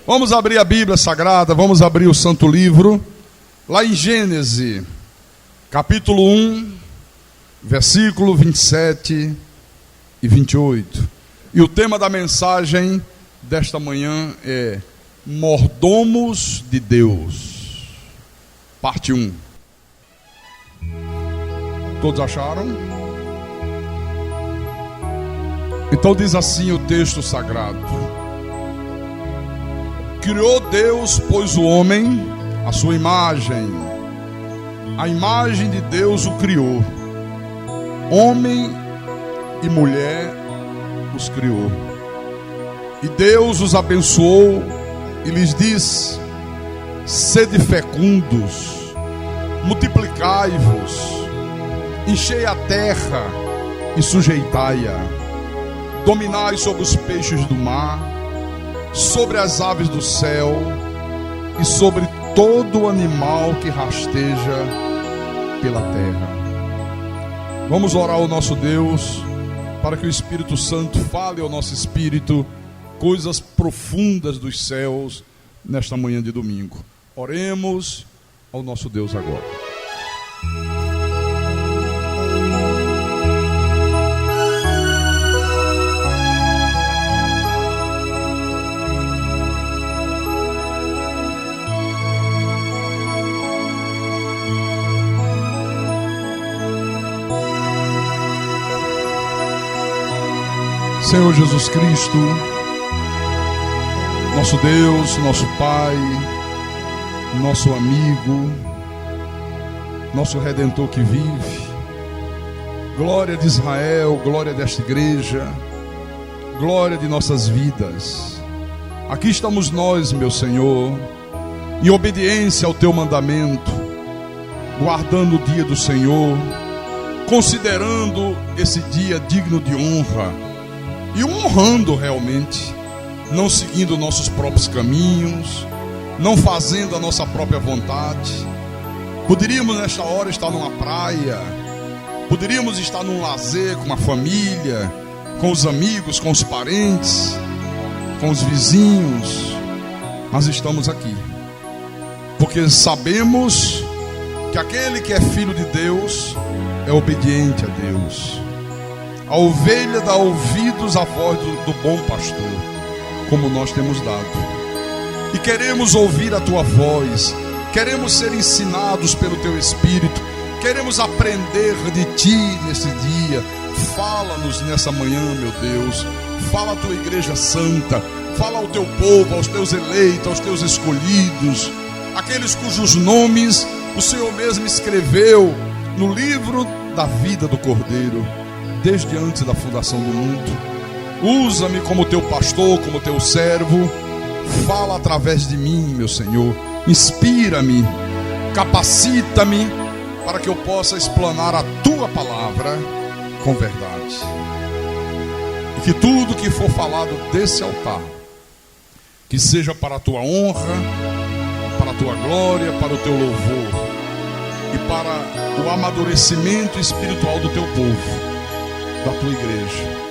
Vamos abrir a Bíblia Sagrada, vamos abrir o Santo Livro, lá em Gênesis, capítulo 1, versículo 27 e 28. E o tema da mensagem desta manhã é Mordomos de Deus, parte 1. Todos acharam? Então diz assim o texto sagrado: Criou Deus, pois, o homem, a sua imagem. A imagem de Deus o criou. Homem e mulher os criou. E Deus os abençoou e lhes disse: sede fecundos, multiplicai-vos, enchei a terra e sujeitai-a, dominai sobre os peixes do mar, sobre as aves do céu e sobre todo animal que rasteja pela terra. Vamos orar ao nosso Deus para que o Espírito Santo fale ao nosso espírito coisas profundas dos céus nesta manhã de domingo. Oremos ao nosso Deus agora. Senhor Jesus Cristo, nosso Deus, nosso Pai, nosso amigo, nosso Redentor que vive, glória de Israel, glória desta igreja, glória de nossas vidas. Aqui estamos nós, meu Senhor, em obediência ao Teu mandamento, guardando o dia do Senhor, considerando esse dia digno de honra, e honrando realmente, não seguindo nossos próprios caminhos, não fazendo a nossa própria vontade. Poderíamos nesta hora estar numa praia, poderíamos estar num lazer com a família, com os amigos, com os parentes, com os vizinhos, mas estamos aqui, porque sabemos que aquele que é filho de Deus é obediente a Deus. A ovelha dá ouvidos à voz do bom pastor, como nós temos dado. E queremos ouvir a tua voz, queremos ser ensinados pelo teu Espírito, queremos aprender de ti nesse dia. Fala-nos nessa manhã, meu Deus. Fala à tua igreja santa, fala ao teu povo, aos teus eleitos, aos teus escolhidos, aqueles cujos nomes o Senhor mesmo escreveu no livro da vida do Cordeiro, desde antes da fundação do mundo. Usa-me como teu pastor, como teu servo. Fala através de mim, meu Senhor. Inspira-me, capacita-me para que eu possa explanar a tua palavra com verdade. E que tudo que for falado desse altar, que seja para a tua honra, para a tua glória, para o teu louvor e para o amadurecimento espiritual do teu povo, da tua igreja.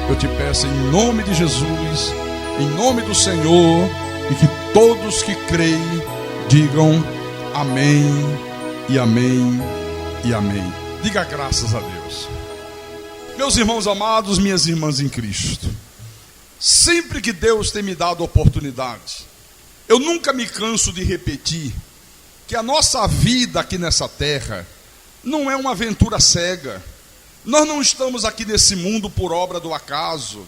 Eu te peço em nome de Jesus, em nome do Senhor, e que todos que creem digam amém e amém e amém. Diga graças a Deus. Meus irmãos amados, minhas irmãs em Cristo, sempre que Deus tem me dado oportunidade, eu nunca me canso de repetir que a nossa vida aqui nessa terra não é uma aventura cega. Nós não estamos aqui nesse mundo por obra do acaso.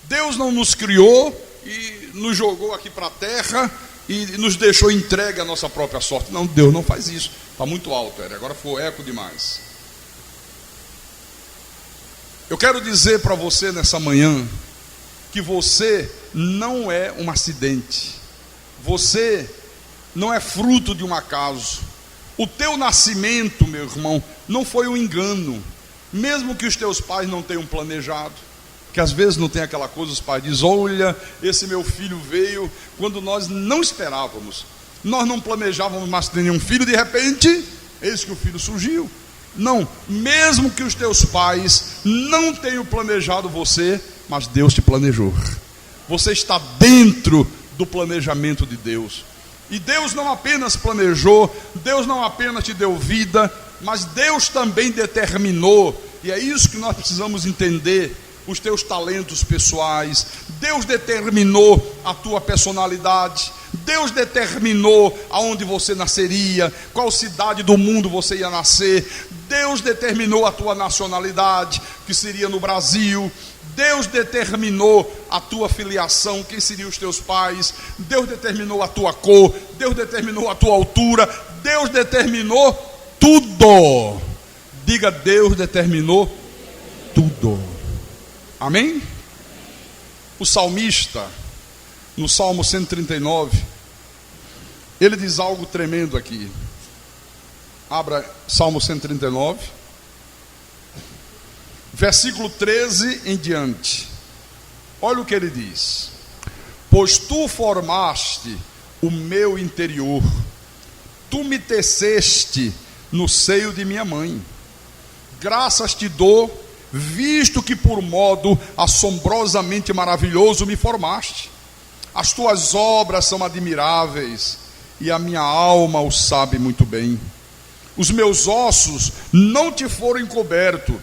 Deus não nos criou e nos jogou aqui para a terra e nos deixou entregue à nossa própria sorte. Não, Deus não faz isso. Está muito alto, agora foi eco demais. Eu quero dizer para você nessa manhã que você não é um acidente. Você não é fruto de um acaso. O teu nascimento, meu irmão, não foi um engano. Mesmo que os teus pais não tenham planejado, que às vezes não tem aquela coisa, os pais dizem: olha, esse meu filho veio quando nós não esperávamos, nós não planejávamos mais ter nenhum filho, de repente, eis que o filho surgiu. Não, mesmo que os teus pais não tenham planejado você, mas Deus te planejou. Você está dentro do planejamento de Deus. E Deus não apenas planejou, Deus não apenas te deu vida, mas Deus também determinou, e é isso que nós precisamos entender, os teus talentos pessoais. Deus determinou a tua personalidade, Deus determinou aonde você nasceria, qual cidade do mundo você ia nascer. Deus determinou a tua nacionalidade, que seria no Brasil. Deus determinou a tua filiação, quem seriam os teus pais. Deus determinou a tua cor, Deus determinou a tua altura, Deus determinou tudo. Diga, Deus determinou tudo. Amém? O salmista, no Salmo 139, ele diz algo tremendo aqui. Abra Salmo 139, versículo 13 em diante. Olha o que ele diz: pois tu formaste o meu interior, tu me teceste no seio de minha mãe. Graças te dou, visto que por modo assombrosamente maravilhoso me formaste. As tuas obras são admiráveis, e a minha alma o sabe muito bem. Os meus ossos não te foram encobertos,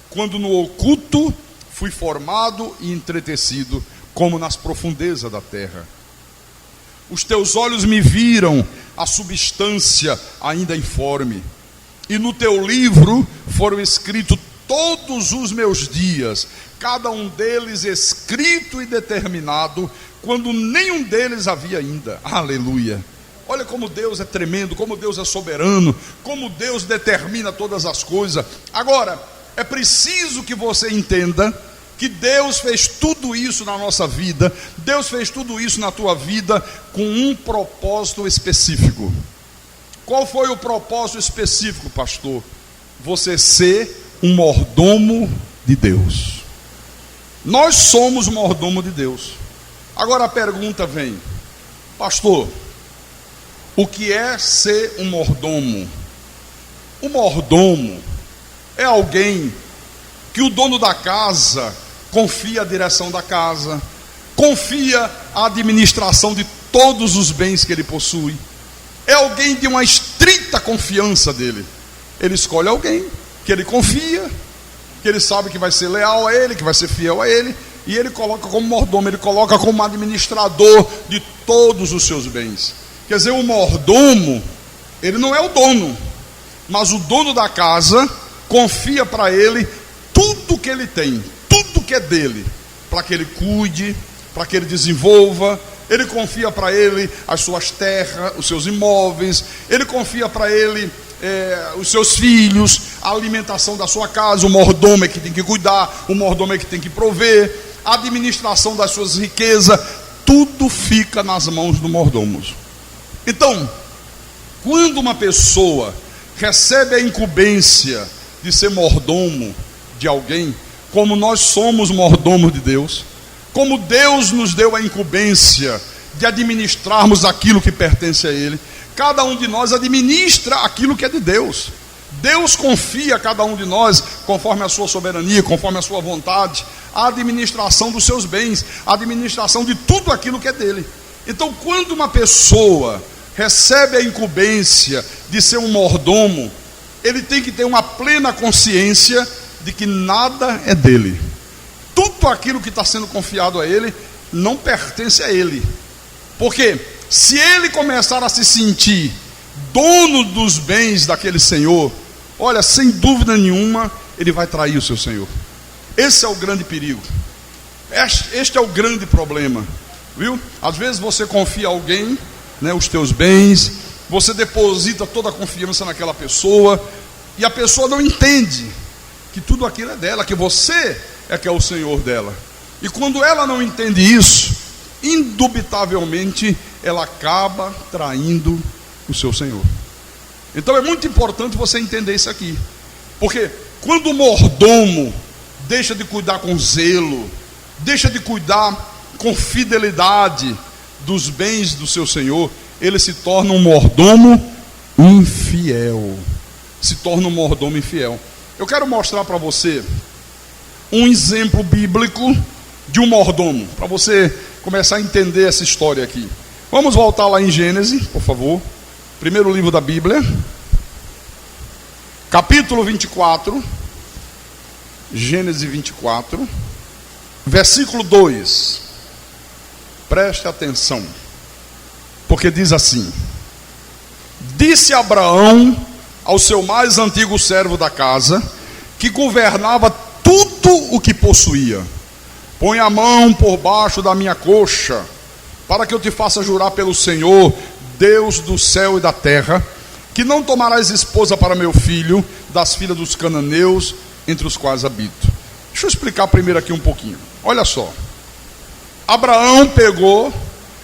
quando no oculto fui formado e entretecido, como nas profundezas da terra. Os teus olhos me viram a substância ainda informe, e no teu livro foram escritos todos os meus dias, cada um deles escrito e determinado, quando nenhum deles havia ainda. Aleluia! Olha como Deus é tremendo, como Deus é soberano, como Deus determina todas as coisas. Agora, é preciso que você entenda que Deus fez tudo isso na nossa vida, Deus fez tudo isso na tua vida com um propósito específico. Qual foi o propósito específico, pastor? Você ser um mordomo de Deus. Nós somos mordomo de Deus. Agora a pergunta vem: pastor, o que é ser um mordomo? O mordomo é alguém que o dono da casa confia a direção da casa, confia a administração de todos os bens que ele possui. É alguém de uma estrita confiança dele. Ele escolhe alguém que ele confia, que ele sabe que vai ser leal a ele, que vai ser fiel a ele, e ele coloca como mordomo, ele coloca como administrador de todos os seus bens. Quer dizer, o mordomo, ele não é o dono, mas o dono da casa confia para ele tudo que ele tem, tudo que é dele, para que ele cuide, para que ele desenvolva. Ele confia para ele as suas terras, os seus imóveis, ele confia para ele os seus filhos, a alimentação da sua casa. O mordomo é que tem que cuidar, o mordomo é que tem que prover, a administração das suas riquezas, tudo fica nas mãos do mordomo. Então, quando uma pessoa recebe a incumbência de ser mordomo de alguém, como nós somos mordomos de Deus, como Deus nos deu a incumbência de administrarmos aquilo que pertence a Ele, cada um de nós administra aquilo que é de Deus. Deus confia a cada um de nós, conforme a sua soberania, conforme a sua vontade, a administração dos seus bens, a administração de tudo aquilo que é dele. Então, quando uma pessoa recebe a incumbência de ser um mordomo, ele tem que ter uma plena consciência de que nada é dele. Tudo aquilo que está sendo confiado a ele não pertence a ele. Porque se ele começar a se sentir dono dos bens daquele senhor, olha, sem dúvida nenhuma, ele vai trair o seu senhor. Esse é o grande perigo. Este é o grande problema, viu? Às vezes você confia a alguém, né, os teus bens, você deposita toda a confiança naquela pessoa, e a pessoa não entende que tudo aquilo é dela, que você é que é o senhor dela. E quando ela não entende isso, indubitavelmente ela acaba traindo o seu senhor. Então é muito importante você entender isso aqui, porque quando o mordomo deixa de cuidar com zelo, deixa de cuidar com fidelidade dos bens do seu senhor, ele se torna um mordomo infiel. Se torna um mordomo infiel. Eu quero mostrar para você um exemplo bíblico de um mordomo, para você começar a entender essa história aqui. Vamos voltar lá em Gênesis, por favor. Primeiro livro da Bíblia. Capítulo 24. Gênesis 24. Versículo 2. Preste atenção. Porque diz assim: disse Abraão ao seu mais antigo servo da casa, que governava tudo o que possuía: põe a mão por baixo da minha coxa, para que eu te faça jurar pelo Senhor, Deus do céu e da terra, que não tomarás esposa para meu filho das filhas dos cananeus, entre os quais habito. Deixa eu explicar primeiro aqui um pouquinho. Olha só. Abraão pegou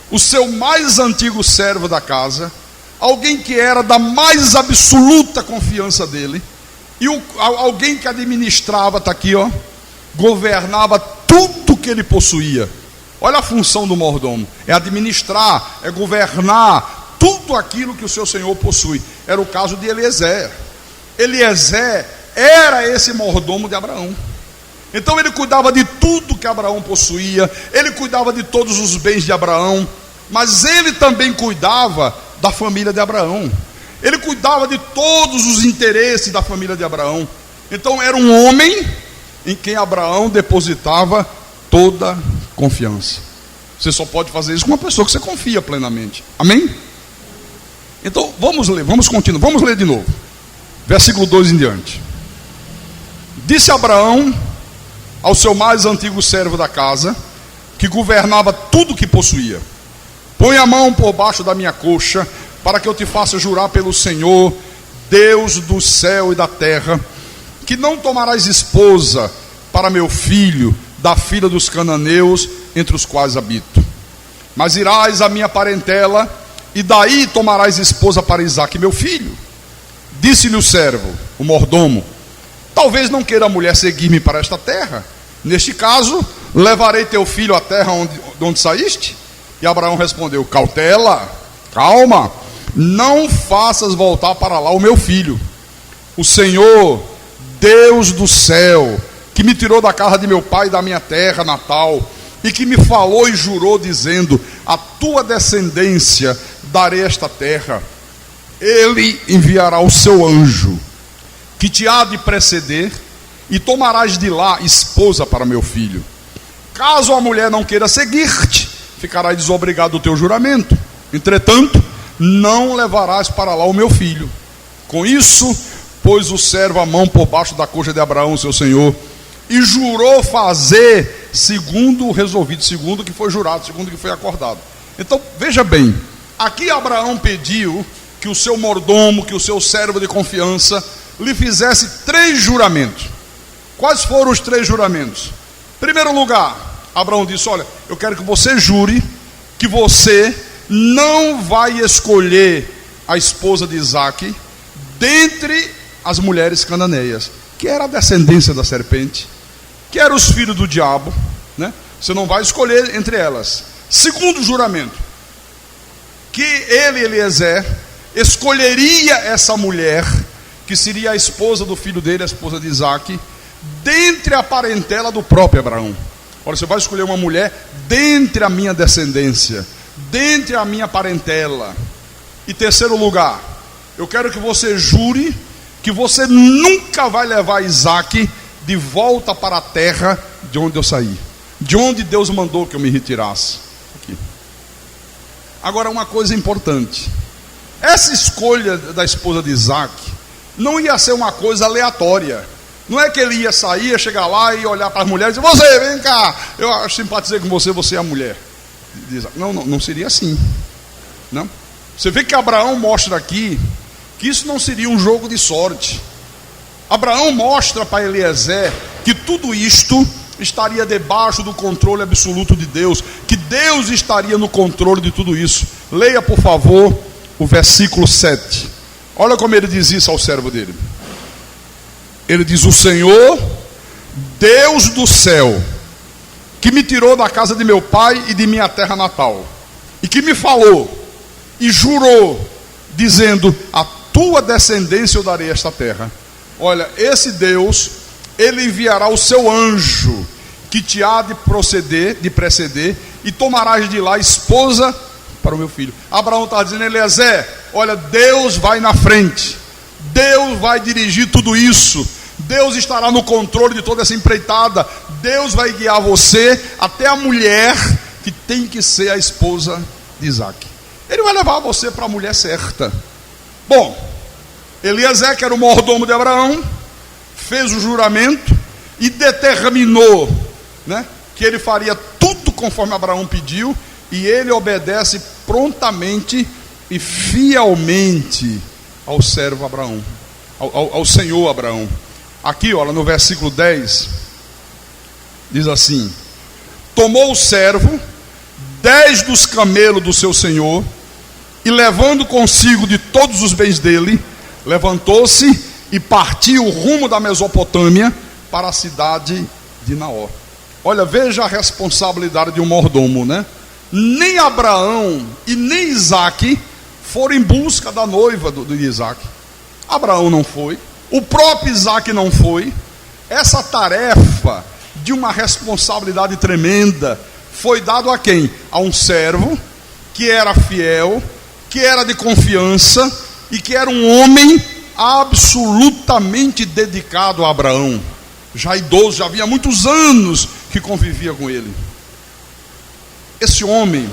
o seu mais antigo servo da casa, alguém que era da mais absoluta confiança dele, e alguém que administrava, está aqui, ó, governava tudo que ele possuía. Olha a função do mordomo: é administrar, é governar tudo aquilo que o seu senhor possui. Era o caso de Eliezer. Eliezer era esse mordomo de Abraão. Então ele cuidava de tudo que Abraão possuía, ele cuidava de todos os bens de Abraão, mas ele também cuidava da família de Abraão. Ele cuidava de todos os interesses da família de Abraão. Então era um homem em quem Abraão depositava toda confiança. Você só pode fazer isso com uma pessoa que você confia plenamente. Amém? Então vamos ler, vamos continuar, vamos ler de novo. Versículo 2 em diante. Disse Abraão ao seu mais antigo servo da casa, que governava tudo o que possuía: põe a mão por baixo da minha coxa, para que eu te faça jurar pelo Senhor, Deus do céu e da terra, que não tomarás esposa para meu filho da filha dos cananeus, entre os quais habito, mas irás à minha parentela, e daí tomarás esposa para Isaque meu filho. Disse-lhe o servo, o mordomo: talvez não queira a mulher seguir-me para esta terra. Neste caso, levarei teu filho à terra de onde saíste? E Abraão respondeu: cautela, calma, não faças voltar para lá o meu filho. O Senhor, Deus do céu, que me tirou da casa de meu pai e da minha terra natal, e que me falou e jurou, dizendo: a tua descendência darei esta terra, ele enviará o seu anjo, que te há de preceder, e tomarás de lá esposa para meu filho. Caso a mulher não queira seguir-te, ficarás desobrigado do teu juramento. Entretanto, não levarás para lá o meu filho. Com isso, pôs o servo a mão por baixo da coxa de Abraão, seu senhor, e jurou fazer segundo o resolvido, segundo o que foi jurado, segundo o que foi acordado. Então, veja bem, aqui Abraão pediu que o seu mordomo, que o seu servo de confiança, lhe fizesse 3 juramentos. Quais foram os 3 juramentos? Em primeiro lugar, Abraão disse: olha, eu quero que você jure que você não vai escolher a esposa de Isaque dentre as mulheres cananeias, que era a descendência da serpente, que eram os filhos do diabo, né? Você não vai escolher entre elas. Segundo juramento, que ele, Eliezer, escolheria essa mulher, que seria a esposa do filho dele, a esposa de Isaque, dentre a parentela do próprio Abraão. Olha, você vai escolher uma mulher dentre a minha descendência, dentre a minha parentela. E terceiro lugar, eu quero que você jure que você nunca vai levar Isaque de volta para a terra de onde eu saí, de onde Deus mandou que eu me retirasse. Aqui. Agora, uma coisa importante: essa escolha da esposa de Isaque não ia ser uma coisa aleatória. Não é que ele ia sair, ia chegar lá e olhar para as mulheres e dizer: você, vem cá, eu simpatizei com você, você é a mulher. Não seria assim. Não. Você vê que Abraão mostra aqui que isso não seria um jogo de sorte. Abraão mostra para Eliezer que tudo isto estaria debaixo do controle absoluto de Deus, que Deus estaria no controle de tudo isso. Leia, por favor, o versículo 7. Olha como ele diz isso ao servo dele. Ele diz: o Senhor, Deus do céu, que me tirou da casa de meu pai e de minha terra natal, e que me falou e jurou, dizendo: a tua descendência eu darei esta terra. Olha, esse Deus, ele enviará o seu anjo, que te há de preceder, e tomarás de lá esposa para o meu filho. Abraão está dizendo: Eliezer, olha, Deus vai na frente, Deus vai dirigir tudo isso, Deus estará no controle de toda essa empreitada, Deus vai guiar você até a mulher que tem que ser a esposa de Isaac. Ele vai levar você para a mulher certa. Bom, Eliezer, que era o mordomo de Abraão, fez o juramento e determinou, né, que ele faria tudo conforme Abraão pediu, e ele obedece prontamente e fielmente ao servo Abraão, ao Senhor Abraão. Aqui, olha, no versículo 10, diz assim: tomou o servo 10 dos camelos do seu senhor, e levando consigo de todos os bens dele, levantou-se e partiu o rumo da Mesopotâmia para a cidade de Naor. Olha, veja a responsabilidade de um mordomo, né? Nem Abraão e nem Isaac foram em busca da noiva de Isaac. Abraão não foi, o próprio Isaac não foi. Essa tarefa de uma responsabilidade tremenda foi dado a quem? A um servo que era fiel, que era de confiança e que era um homem absolutamente dedicado a Abraão, já idoso, já havia muitos anos que convivia com ele. Esse homem,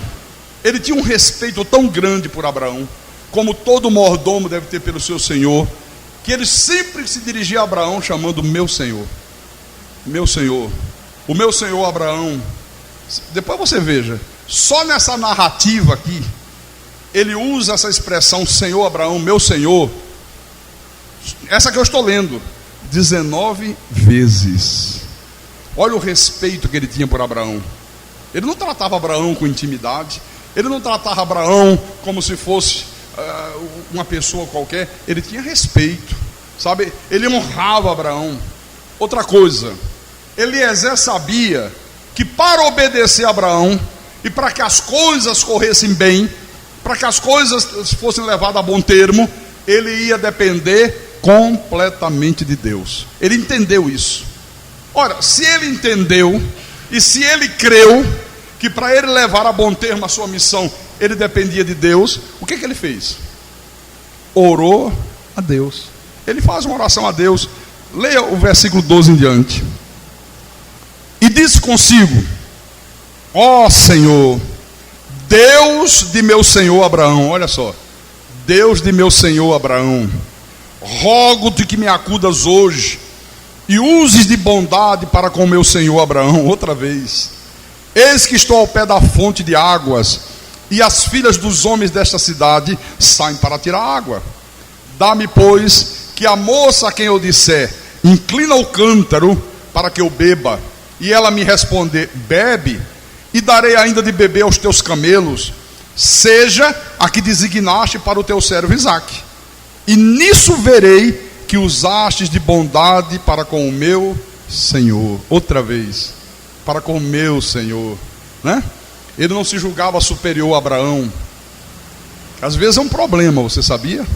ele tinha um respeito tão grande por Abraão, como todo mordomo deve ter pelo seu senhor, que ele sempre se dirigia a Abraão chamando meu senhor, meu senhor, o meu senhor Abraão. Depois você veja, só nessa narrativa aqui, ele usa essa expressão Senhor Abraão, meu senhor, essa que eu estou lendo, 19 vezes. Olha o respeito que ele tinha por Abraão. Ele não tratava Abraão com intimidade, ele não tratava Abraão como se fosse uma pessoa qualquer. Ele tinha respeito, sabe? Ele honrava Abraão. Outra coisa, Eliezer sabia que para obedecer a Abraão e para que as coisas corressem bem, para que as coisas fossem levadas a bom termo, ele ia depender completamente de Deus. Ele entendeu isso. Ora, se ele entendeu e se ele creu que para ele levar a bom termo a sua missão, ele dependia de Deus, o que ele fez? Orou a Deus. Ele faz uma oração a Deus. Leia o versículo 12 em diante. E disse consigo: ó Senhor, Deus de meu senhor Abraão, olha só, Deus de meu senhor Abraão, rogo-te que me acudas hoje e uses de bondade para com meu senhor Abraão. Outra vez, eis que estou ao pé da fonte de águas, e as filhas dos homens desta cidade saem para tirar água. Dá-me, pois, que a moça a quem eu disser, inclina o cântaro para que eu beba, e ela me responder, bebe, e darei ainda de beber aos teus camelos, seja a que designaste para o teu servo Isaque. E nisso verei que usastes de bondade para com o meu Senhor. Outra vez, para com o meu Senhor, né? Ele não se julgava superior a Abraão. Às vezes é um problema, você sabia?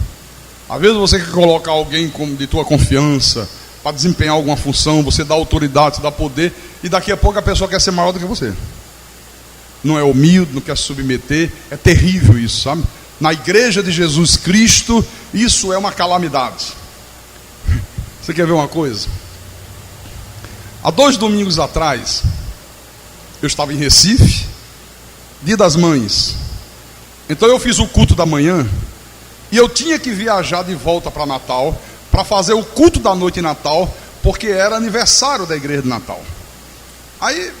Às vezes você quer colocar alguém de tua confiança para desempenhar alguma função, você dá autoridade, você dá poder, e daqui a pouco a pessoa quer ser maior do que você. Não é humilde, não quer se submeter. É terrível isso, sabe? Na igreja de Jesus Cristo, isso é uma calamidade. Você quer ver uma coisa? Há 2 domingos atrás, eu estava em Recife, Dia das Mães. Então eu fiz o culto da manhã, e eu tinha que viajar de volta para Natal, para fazer o culto da noite em Natal, porque era aniversário da igreja de Natal. Aí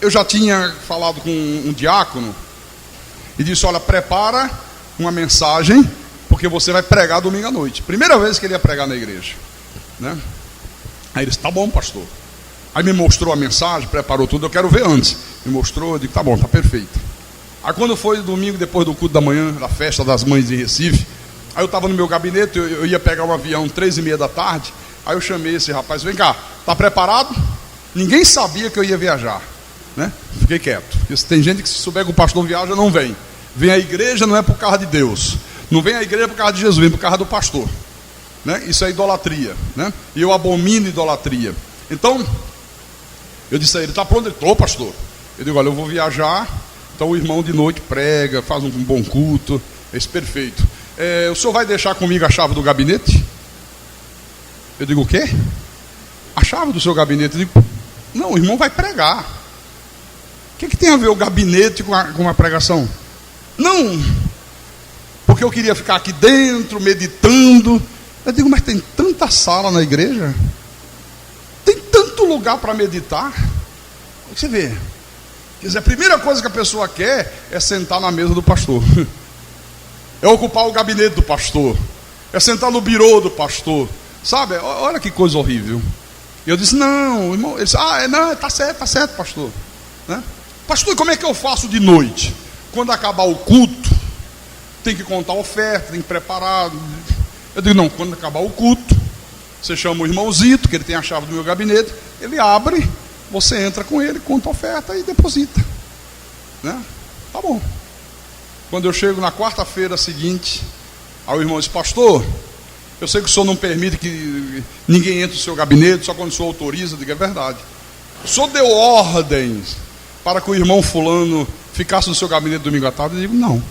eu já tinha falado com um diácono e disse: olha, prepara uma mensagem, porque você vai pregar domingo à noite. Primeira vez que ele ia pregar na igreja, né? Aí ele disse: tá bom, pastor. Aí me mostrou a mensagem, preparou tudo. Eu quero ver antes. Me mostrou, eu digo: tá bom, tá perfeito. Aí quando foi domingo, depois do culto da manhã, da festa das mães de Recife, aí eu estava no meu gabinete, eu ia pegar um avião 3h30 da tarde. Aí eu chamei esse rapaz: vem cá, tá preparado? Ninguém sabia que eu ia viajar, né? Fiquei quieto, porque tem gente que, se souber que o pastor viaja, não vem. Vem à igreja não é por causa de Deus, não vem à igreja por causa de Jesus, vem por causa do pastor, né? Isso é idolatria, né? E eu abomino idolatria. Então Eu disse a ele: está pronto? Ele: estou, pastor. Eu digo: olha, eu vou viajar, então o irmão de noite prega, faz um bom culto. Esse perfeito. O senhor vai deixar comigo a chave do gabinete? Eu digo: o quê? A chave do seu gabinete? Eu digo: não, o irmão vai pregar. O que tem a ver o gabinete com a pregação? Não, porque eu queria ficar aqui dentro, meditando. Eu digo: mas tem tanta sala na igreja, tem tanto lugar para meditar. Você vê, quer dizer, a primeira coisa que a pessoa quer é sentar na mesa do pastor, é ocupar o gabinete do pastor, é sentar no birô do pastor, sabe? Olha que coisa horrível. E eu disse: não, irmão. Ele disse: não, tá certo, pastor, né? Pastor, e como é que eu faço de noite? Quando acabar o culto, tem que contar a oferta, tem que preparar. Eu digo: não, quando acabar o culto, você chama o irmão Zito, que ele tem a chave do meu gabinete, ele abre, você entra com ele, conta a oferta e deposita, né? Tá bom. Quando eu chego na quarta-feira seguinte, aí o irmão diz: pastor, eu sei que o senhor não permite que ninguém entre no seu gabinete, só quando o senhor autoriza. Eu digo: é verdade. O senhor deu ordens para que o irmão fulano ficasse no seu gabinete domingo à tarde? Eu digo: não.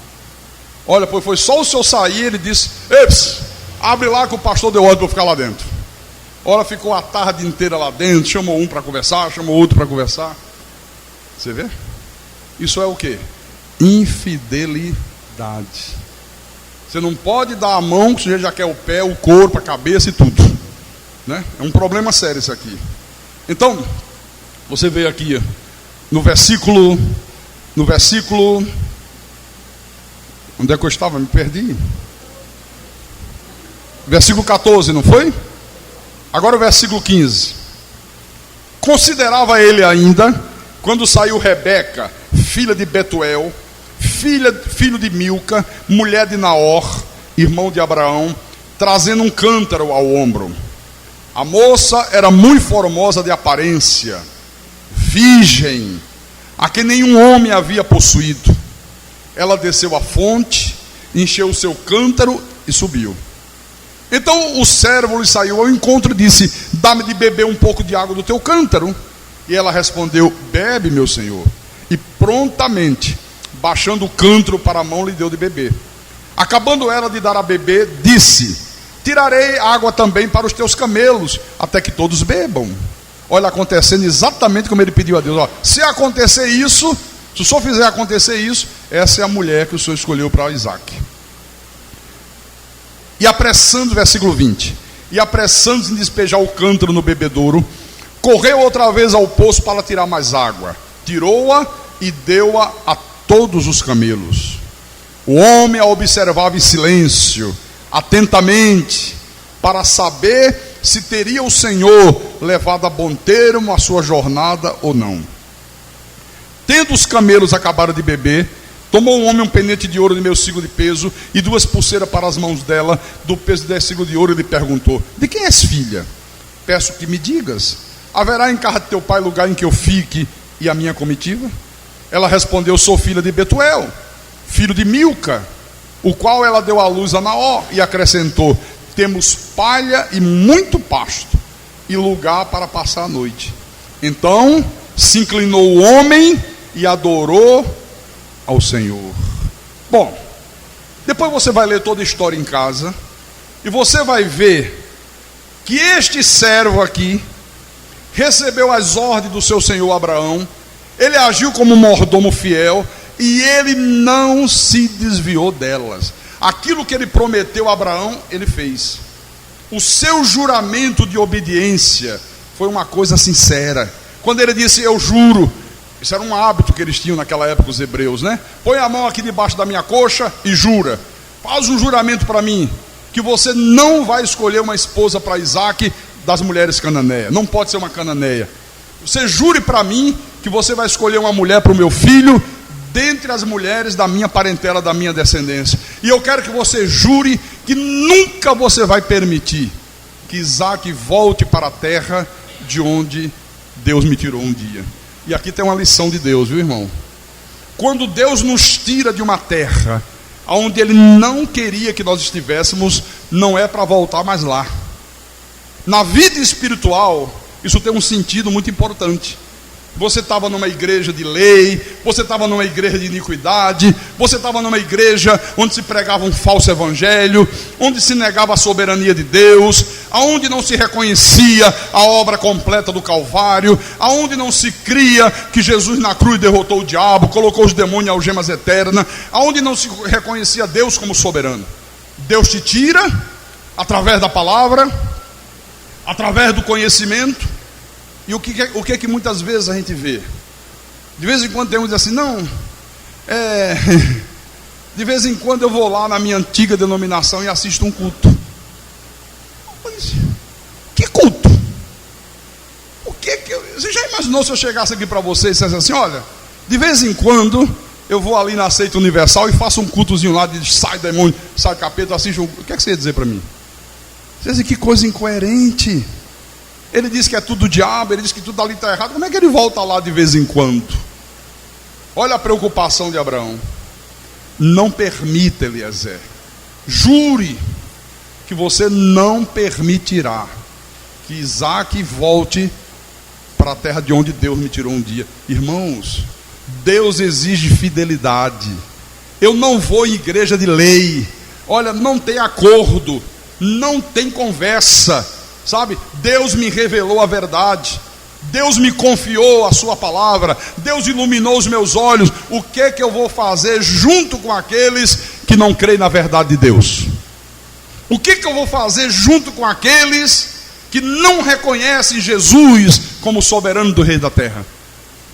Olha, pois foi só o senhor sair, ele disse: eps, abre lá que o pastor deu ordem para eu ficar lá dentro. Olha, ficou a tarde inteira lá dentro, chamou um para conversar, chamou outro para conversar. Você vê? Isso é o quê? Infidelidade. Você não pode dar a mão, que você já quer o pé, o corpo, a cabeça e tudo, né? É um problema sério isso aqui. Então, você vê aqui no versículo, onde é que eu estava? Me perdi. Versículo 14, não foi? Agora o versículo 15. Considerava ele ainda, quando saiu Rebeca, filha de Betuel, filho de Milca, mulher de Naor, irmão de Abraão, trazendo um cântaro ao ombro. A moça era muito formosa de aparência, virgem, a que nenhum homem havia possuído. Ela desceu à fonte, encheu o seu cântaro e subiu. Então o servo lhe saiu ao encontro e disse: dá-me de beber um pouco de água do teu cântaro. E ela respondeu: bebe, meu senhor. E prontamente, baixando o cântaro para a mão, lhe deu de beber. Acabando ela de dar a beber, disse: tirarei água também para os teus camelos, até que todos bebam. Olha, acontecendo exatamente como ele pediu a Deus. Ó, se acontecer isso, se o senhor fizer acontecer isso, essa é a mulher que o senhor escolheu para Isaac. E apressando, versículo 20, e apressando-se em despejar o cântaro no bebedouro, correu outra vez ao poço para tirar mais água. Tirou-a e deu-a a todos os camelos. O homem a observava em silêncio, atentamente, para saber se teria o Senhor levado a bom termo a sua jornada ou não. Tendo os camelos acabado de beber, tomou o homem um penete de ouro de meio ciclo de peso e 2 pulseiras para as mãos dela, do peso de 10 ciclos de ouro, e lhe perguntou: de quem és filha? Peço que me digas. Haverá em casa de teu pai lugar em que eu fique e a minha comitiva? Ela respondeu: sou filha de Betuel, filho de Milca, o qual ela deu à luz a Naor. E acrescentou: temos palha e muito pasto, e lugar para passar a noite. Então se inclinou o homem e adorou ao Senhor. Bom, depois você vai ler toda a história em casa, e você vai ver que este servo aqui recebeu as ordens do seu senhor Abraão. Ele agiu como mordomo fiel, e ele não se desviou delas. Aquilo que ele prometeu a Abraão, ele fez. O seu juramento de obediência foi uma coisa sincera. Quando ele disse: eu juro, isso era um hábito que eles tinham naquela época, os hebreus, né? Põe a mão aqui debaixo da minha coxa e jura. Faz um juramento para mim, que você não vai escolher uma esposa para Isaac das mulheres cananeias. Não pode ser uma cananeia. Você jure para mim que você vai escolher uma mulher para o meu filho dentre as mulheres da minha parentela, da minha descendência. E eu quero que você jure que nunca você vai permitir que Isaac volte para a terra de onde Deus me tirou um dia. E aqui tem uma lição de Deus, viu, irmão? Quando Deus nos tira de uma terra onde Ele não queria que nós estivéssemos, não é para voltar mais lá. Na vida espiritual, isso tem um sentido muito importante. Você estava numa igreja de lei, você estava numa igreja de iniquidade, você estava numa igreja onde se pregava um falso evangelho, onde se negava a soberania de Deus, aonde não se reconhecia a obra completa do Calvário, aonde não se cria que Jesus na cruz derrotou o diabo, colocou os demônios em algemas eternas, aonde não se reconhecia Deus como soberano. Deus te tira através da palavra, através do conhecimento. E o que muitas vezes a gente vê? De vez em quando tem um diz assim, não, de vez em quando eu vou lá na minha antiga denominação e assisto um culto. Mas, que culto? Você já imaginou se eu chegasse aqui para você e dissesse assim, olha, de vez em quando eu vou ali na Seita Universal e faço um cultozinho lá, de sai demônio, sai capeta, assisto, o que é que você ia dizer para mim? Você ia dizer, que coisa incoerente. Ele diz que é tudo do diabo, ele diz que tudo ali está errado. Como é que ele volta lá de vez em quando? Olha a preocupação de Abraão. Não permita, Eliezer. Jure que você não permitirá que Isaac volte para a terra de onde Deus me tirou um dia. Irmãos, Deus exige fidelidade. Eu não vou em igreja de lei. Olha, não tem acordo, não tem conversa. Sabe, Deus me revelou a verdade, Deus me confiou a sua palavra, Deus iluminou os meus olhos. O que eu vou fazer junto com aqueles que não creem na verdade de Deus? O que eu vou fazer junto com aqueles que não reconhecem Jesus como soberano do rei da terra?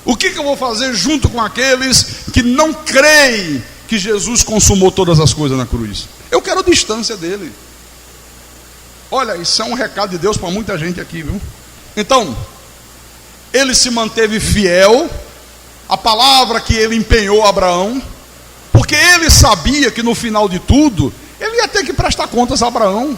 O que eu vou fazer junto com aqueles que não creem que Jesus consumou todas as coisas na cruz? Eu quero distância dele. Olha, isso é um recado de Deus para muita gente aqui, viu? Então, ele se manteve fiel à palavra que ele empenhou a Abraão, porque ele sabia que no final de tudo, ele ia ter que prestar contas a Abraão.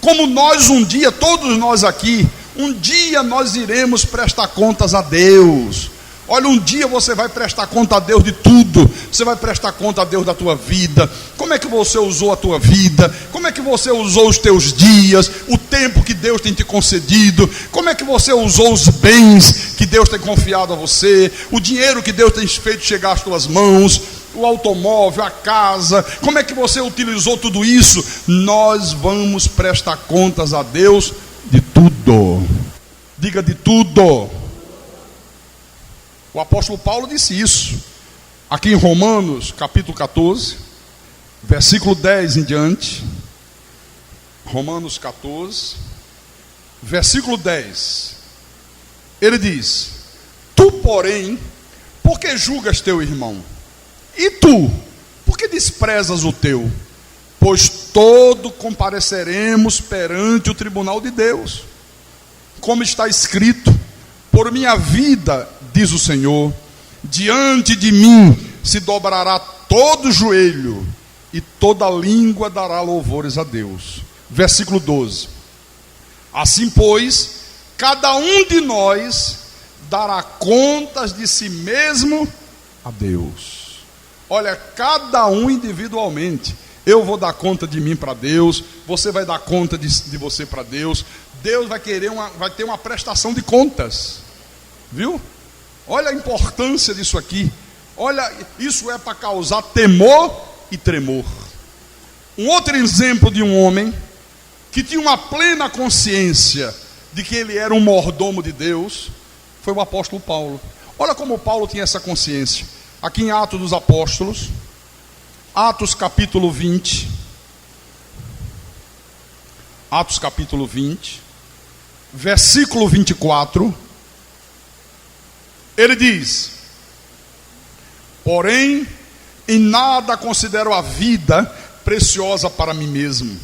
Como nós um dia, todos nós aqui, um dia nós iremos prestar contas a Deus. Olha, um dia você vai prestar conta a Deus de tudo. Você vai prestar conta a Deus da tua vida. Como é que você usou a tua vida? Como é que você usou os teus dias? O tempo que Deus tem te concedido? Como é que você usou os bens que Deus tem confiado a você? O dinheiro que Deus tem feito chegar às tuas mãos? O automóvel, a casa? Como é que você utilizou tudo isso? Nós vamos prestar contas a Deus de tudo. Diga, de tudo. O apóstolo Paulo disse isso, aqui em Romanos, capítulo 14, versículo 10 em diante. Romanos 14, versículo 10. Ele diz, tu, porém, por que julgas teu irmão? E tu, por que desprezas o teu? Pois todo compareceremos perante o tribunal de Deus. Como está escrito, por minha vida, diz o Senhor, diante de mim se dobrará todo joelho e toda língua dará louvores a Deus. Versículo 12. Assim, pois, cada um de nós dará contas de si mesmo a Deus. Olha, cada um individualmente. Eu vou dar conta de mim para Deus, você vai dar conta de você para Deus. Deus vai ter uma prestação de contas. Viu? Olha a importância disso aqui. Olha, isso é para causar temor e tremor. Um outro exemplo de um homem que tinha uma plena consciência de que ele era um mordomo de Deus foi o apóstolo Paulo. Olha como Paulo tinha essa consciência. Aqui em Atos dos Apóstolos, Atos capítulo 20. Atos capítulo 20, versículo 24. Ele diz, porém, em nada considero a vida preciosa para mim mesmo,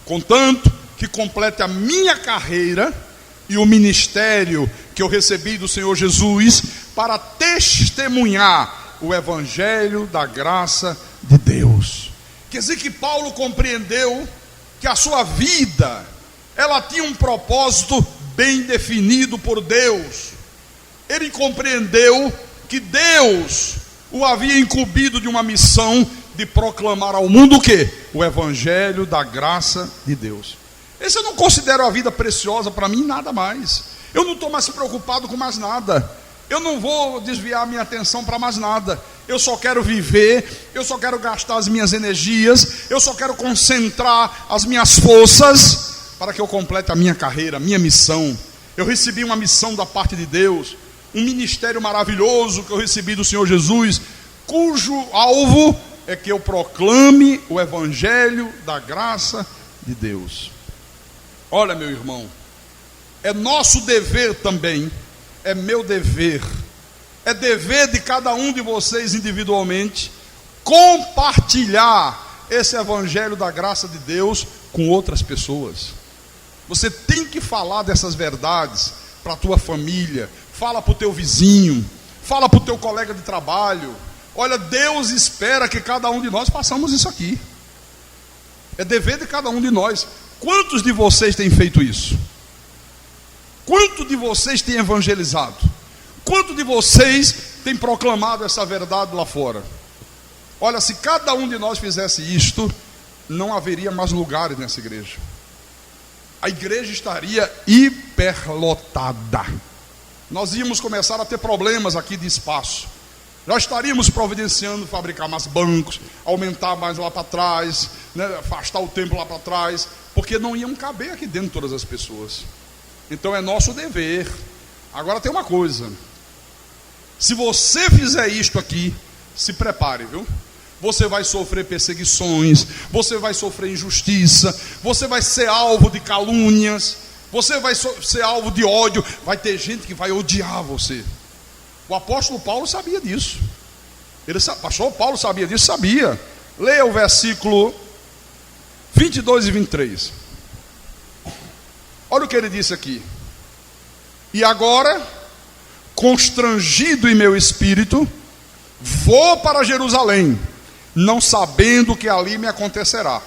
contanto que complete a minha carreira e o ministério que eu recebi do Senhor Jesus para testemunhar o evangelho da graça de Deus. Quer dizer que Paulo compreendeu que a sua vida, ela tinha um propósito bem definido por Deus. Ele compreendeu que Deus o havia incumbido de uma missão de proclamar ao mundo o quê? O evangelho da graça de Deus. Esse eu não considero a vida preciosa para mim nada mais. Eu não estou mais preocupado com mais nada. eu não vou desviar a minha atenção para mais nada. Eu só quero viver, eu só quero gastar as minhas energias, eu só quero concentrar as minhas forças para que eu complete a minha carreira, a minha missão. Eu recebi uma missão da parte de Deus, um ministério maravilhoso que eu recebi do Senhor Jesus, cujo alvo é que eu proclame o evangelho da graça de Deus. Olha, meu irmão, é nosso dever também, é meu dever, é dever de cada um de vocês individualmente, compartilhar esse evangelho da graça de Deus com outras pessoas. Você tem que falar dessas verdades para a tua família, fala para o teu vizinho, fala para o teu colega de trabalho. Olha, Deus espera que cada um de nós façamos isso aqui. É dever de cada um de nós. Quantos de vocês têm feito isso? Quantos de vocês têm evangelizado? Quantos de vocês têm proclamado essa verdade lá fora? Olha, se cada um de nós fizesse isto, não haveria mais lugares nessa igreja. A igreja estaria hiperlotada. Nós íamos começar a ter problemas aqui de espaço. Já estaríamos providenciando fabricar mais bancos, aumentar mais lá para trás, né, afastar o templo lá para trás, porque não iam caber aqui dentro todas as pessoas. Então é nosso dever. Agora tem uma coisa: se você fizer isto aqui, se prepare, viu? Você vai sofrer perseguições, você vai sofrer injustiça, você vai ser alvo de calúnias, você vai ser alvo de ódio, vai ter gente que vai odiar você. O apóstolo Paulo sabia disso. O pastor Paulo sabia disso, sabia. Leia o versículo 22 e 23. Olha o que ele disse aqui: e agora, constrangido em meu espírito, vou para Jerusalém, não sabendo o que ali me acontecerá,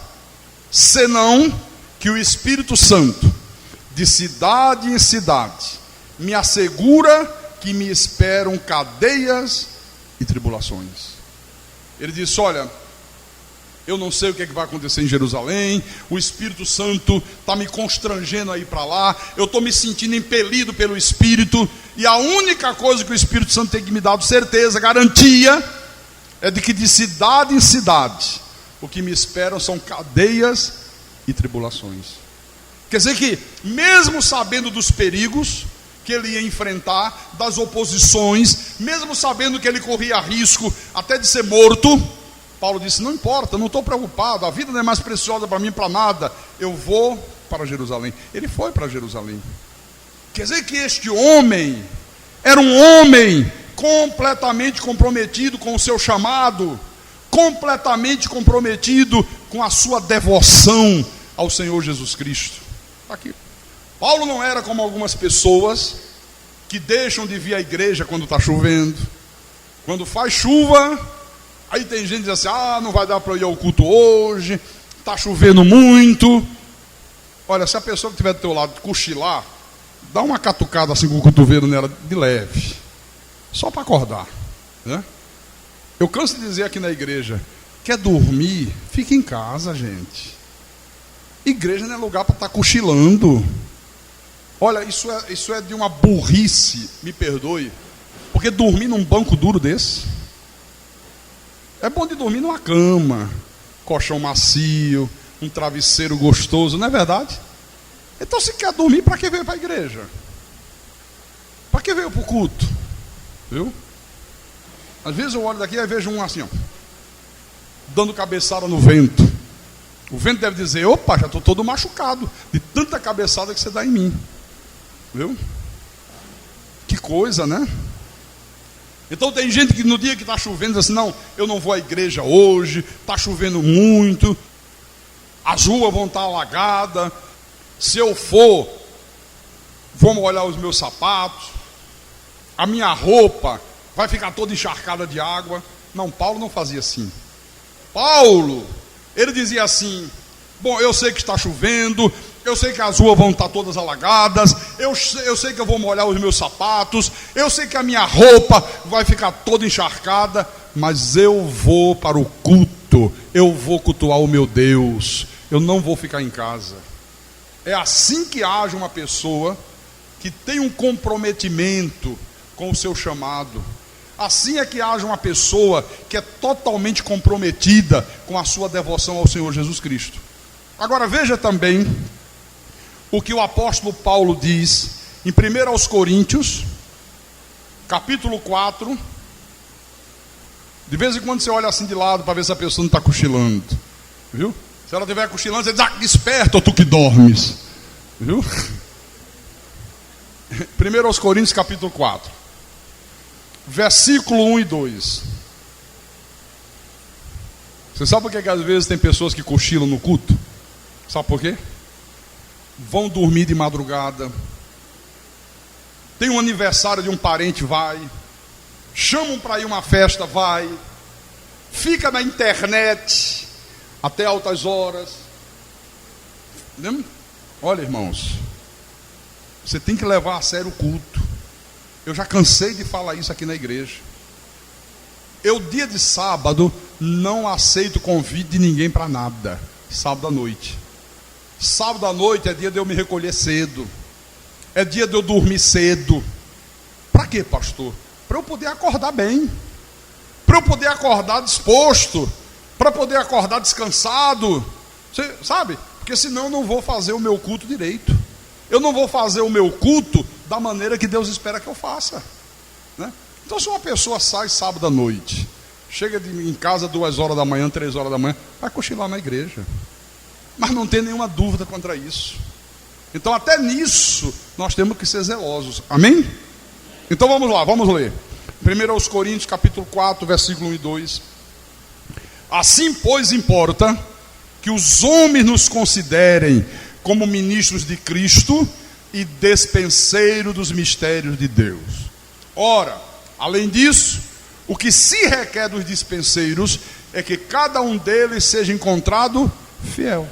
senão que o Espírito Santo, de cidade em cidade, me assegura que me esperam cadeias e tribulações. Ele disse: olha, eu não sei o que é que vai acontecer em Jerusalém, o Espírito Santo está me constrangendo a ir para lá, eu estou me sentindo impelido pelo Espírito, e a única coisa que o Espírito Santo tem que me dar certeza, garantia, é de que de cidade em cidade, o que me esperam são cadeias e tribulações. Quer dizer que, mesmo sabendo dos perigos que ele ia enfrentar, das oposições, mesmo sabendo que ele corria risco até de ser morto, Paulo disse: não importa, não estou preocupado, a vida não é mais preciosa para mim, para nada, eu vou para Jerusalém. Ele foi para Jerusalém. Quer dizer que este homem era um homem completamente comprometido com o seu chamado, completamente comprometido com a sua devoção ao Senhor Jesus Cristo. Aqui. Paulo não era como algumas pessoas que deixam de vir à igreja quando está chovendo. Quando faz chuva, aí tem gente que diz assim: ah, não vai dar para ir ao culto hoje, está chovendo muito. Olha, se a pessoa que estiver do teu lado cochilar, dá uma catucada assim com o cotovelo nela de leve, só para acordar, né? Eu canso de dizer aqui na igreja: quer dormir? Fica em casa, gente. Igreja não é lugar para estar cochilando. Olha, isso é de uma burrice, me perdoe, porque dormir num banco duro desse, é bom de dormir numa cama, colchão macio, um travesseiro gostoso, não é verdade? Então, se quer dormir, para que veio para a igreja? Para que veio para o culto? Viu? Às vezes eu olho daqui e vejo um assim, ó, dando cabeçada no vento. O vento deve dizer: opa, já estou todo machucado de tanta cabeçada que você dá em mim. Viu? Que coisa, né? Então tem gente que no dia que está chovendo diz assim: não, eu não vou à igreja hoje, está chovendo muito, as ruas vão estar alagadas, se eu for, vou molhar os meus sapatos, a minha roupa vai ficar toda encharcada de água. Não, Paulo não fazia assim. Paulo, ele dizia assim: bom, eu sei que está chovendo, eu sei que as ruas vão estar todas alagadas, eu sei que eu vou molhar os meus sapatos, eu sei que a minha roupa vai ficar toda encharcada, mas eu vou para o culto, eu vou cultuar o meu Deus, eu não vou ficar em casa. É assim que age uma pessoa que tem um comprometimento com o seu chamado. Assim é que haja uma pessoa que é totalmente comprometida com a sua devoção ao Senhor Jesus Cristo. Agora veja também o que o apóstolo Paulo diz em 1 Coríntios, capítulo 4. De vez em quando você olha assim de lado para ver se a pessoa não está cochilando, viu? Se ela estiver cochilando, você diz: desperta, ou tu que dormes, viu? 1 Coríntios capítulo 4, versículo 1 e 2. Você sabe por que às vezes tem pessoas que cochilam no culto? Sabe por quê? Vão dormir de madrugada, tem um aniversário de um parente, vai, chamam para ir uma festa, vai, fica na internet até altas horas. Entendeu? Olha, irmãos, você tem que levar a sério o culto. Eu já cansei de falar isso aqui na igreja. Eu, dia de sábado, não aceito convite de ninguém para nada. Sábado à noite. Sábado à noite é dia de eu me recolher cedo. É dia de eu dormir cedo. Para quê, pastor? Para eu poder acordar bem. Para eu poder acordar disposto. Para poder acordar descansado. Você sabe? Porque senão eu não vou fazer o meu culto direito. Eu não vou fazer o meu culto da maneira que Deus espera que eu faça, né? Então, se uma pessoa sai sábado à noite, chega em casa 2 horas da manhã, 3 horas da manhã, vai cochilar na igreja. Mas não tem nenhuma dúvida contra isso. Então, até nisso, nós temos que ser zelosos. Amém? Então, vamos lá, vamos ler. 1 Coríntios, capítulo 4, versículo 1 e 2. Assim, pois, importa que os homens nos considerem como ministros de Cristo e despenseiros dos mistérios de Deus. Ora, além disso, o que se requer dos dispenseiros é que cada um deles seja encontrado fiel.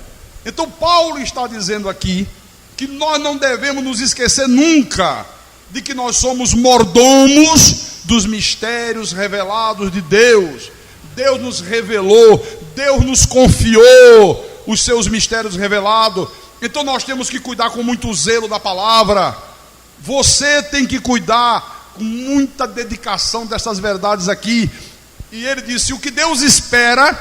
Então Paulo está dizendo aqui que nós não devemos nos esquecer nunca de que nós somos mordomos dos mistérios revelados de Deus. Deus nos revelou, Deus nos confiou os seus mistérios revelados. Então nós temos que cuidar com muito zelo da palavra. Você tem que cuidar com muita dedicação dessas verdades aqui. E ele disse: o que Deus espera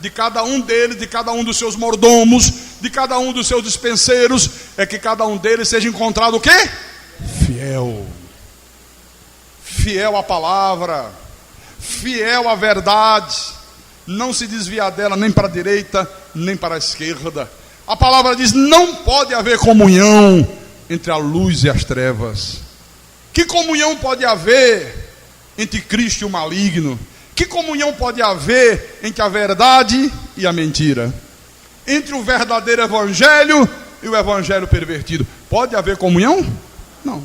de cada um deles, de cada um dos seus mordomos, de cada um dos seus dispenseiros, é que cada um deles seja encontrado o quê? Fiel. Fiel à palavra, fiel à verdade, não se desviar dela nem para a direita, nem para a esquerda. A palavra diz: não pode haver comunhão entre a luz e as trevas. Que comunhão pode haver entre Cristo e o maligno? Que comunhão pode haver entre a verdade e a mentira? Entre o verdadeiro evangelho e o evangelho pervertido? Pode haver comunhão? Não.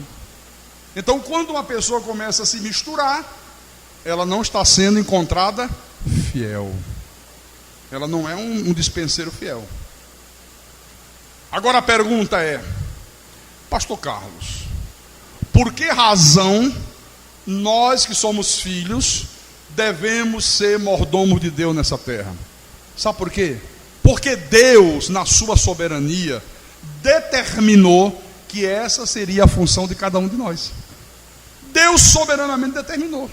Então, quando uma pessoa começa a se misturar, ela não está sendo encontrada fiel. Ela não é um dispenseiro fiel. Agora a pergunta é: pastor Carlos, por que razão nós que somos filhos devemos ser mordomos de Deus nessa terra? Sabe por quê? Porque Deus, na sua soberania, determinou que essa seria a função de cada um de nós. Deus soberanamente determinou.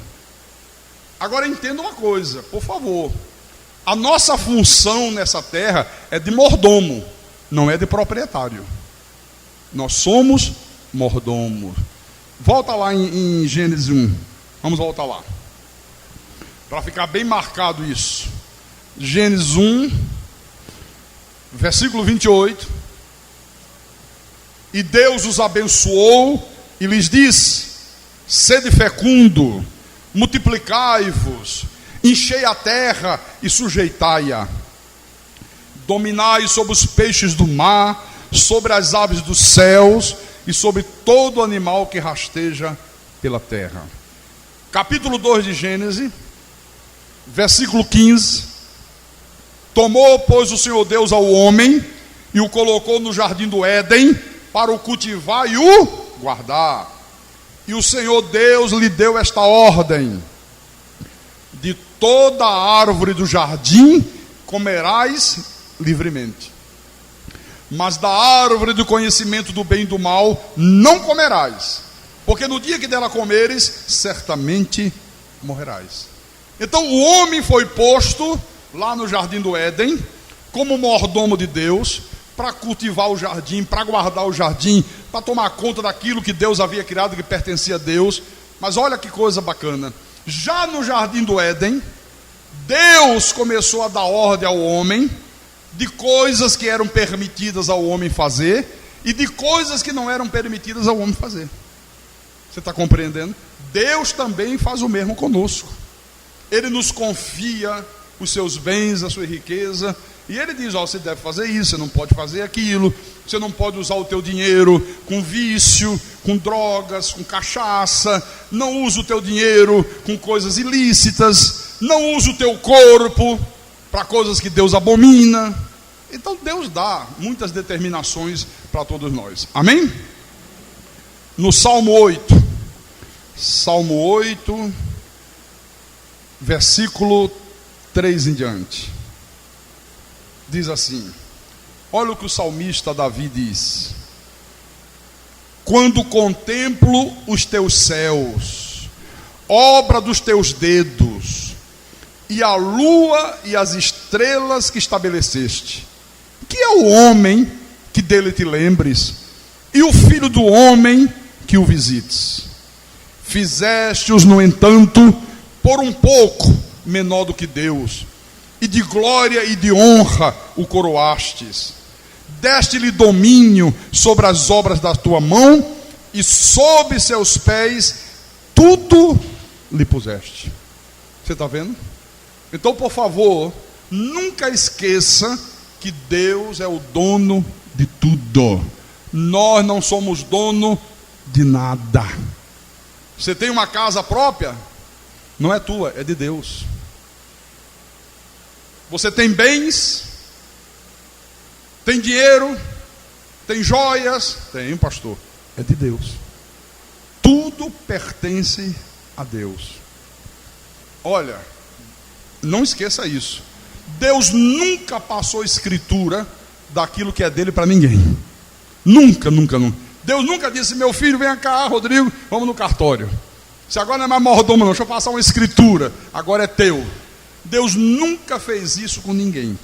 Agora entenda uma coisa, por favor. A nossa função nessa terra é de mordomo, não é de proprietário. Nós somos mordomos. Volta lá em Gênesis 1. Vamos voltar lá, para ficar bem marcado isso. Gênesis 1, versículo 28. E Deus os abençoou e lhes disse: sede fecundo, multiplicai-vos, enchei a terra e sujeitai-a. Dominai sobre os peixes do mar, sobre as aves dos céus e sobre todo animal que rasteja pela terra. Capítulo 2 de Gênesis, versículo 15. Tomou, pois, o Senhor Deus ao homem e o colocou no jardim do Éden para o cultivar e o guardar. E o Senhor Deus lhe deu esta ordem: de toda a árvore do jardim comerás livremente, mas da árvore do conhecimento do bem e do mal não comerás, porque no dia que dela comeres, certamente morrerás. Então o homem foi posto lá no jardim do Éden, como mordomo de Deus, para cultivar o jardim, para guardar o jardim, para tomar conta daquilo que Deus havia criado, que pertencia a Deus. Mas olha que coisa bacana, já no jardim do Éden, Deus começou a dar ordem ao homem de coisas que eram permitidas ao homem fazer e de coisas que não eram permitidas ao homem fazer. Você está compreendendo? Deus também faz o mesmo conosco. Ele nos confia os seus bens, a sua riqueza, e Ele diz, ó, você deve fazer isso, você não pode fazer aquilo, você não pode usar o teu dinheiro com vício, com drogas, com cachaça, não usa o teu dinheiro com coisas ilícitas, não usa o teu corpo para coisas que Deus abomina. Então Deus dá muitas determinações para todos nós. Amém? No Salmo 8, versículo 3 em diante, diz assim, olha o que o salmista Davi diz: quando contemplo os teus céus, obra dos teus dedos, e a lua e as estrelas que estabeleceste, que é o homem que dele te lembres, e o filho do homem que o visites. Fizeste-os, no entanto, por um pouco menor do que Deus, e de glória e de honra o coroastes. Deste-lhe domínio sobre as obras da tua mão, e sob seus pés tudo lhe puseste. Você está vendo? Então, por favor, nunca esqueça que Deus é o dono de tudo. Nós não somos dono de nada. Você tem uma casa própria? Não é tua, é de Deus. Você tem bens? Tem dinheiro? Tem joias? Tem, pastor. É de Deus. Tudo pertence a Deus. Olha, não esqueça isso. Deus nunca passou escritura daquilo que é dele para ninguém. Nunca. Deus nunca disse, meu filho, vem cá, Rodrigo, vamos no cartório. Se agora não é mais mordomo não, deixa eu passar uma escritura, agora é teu. Deus nunca fez isso com ninguém.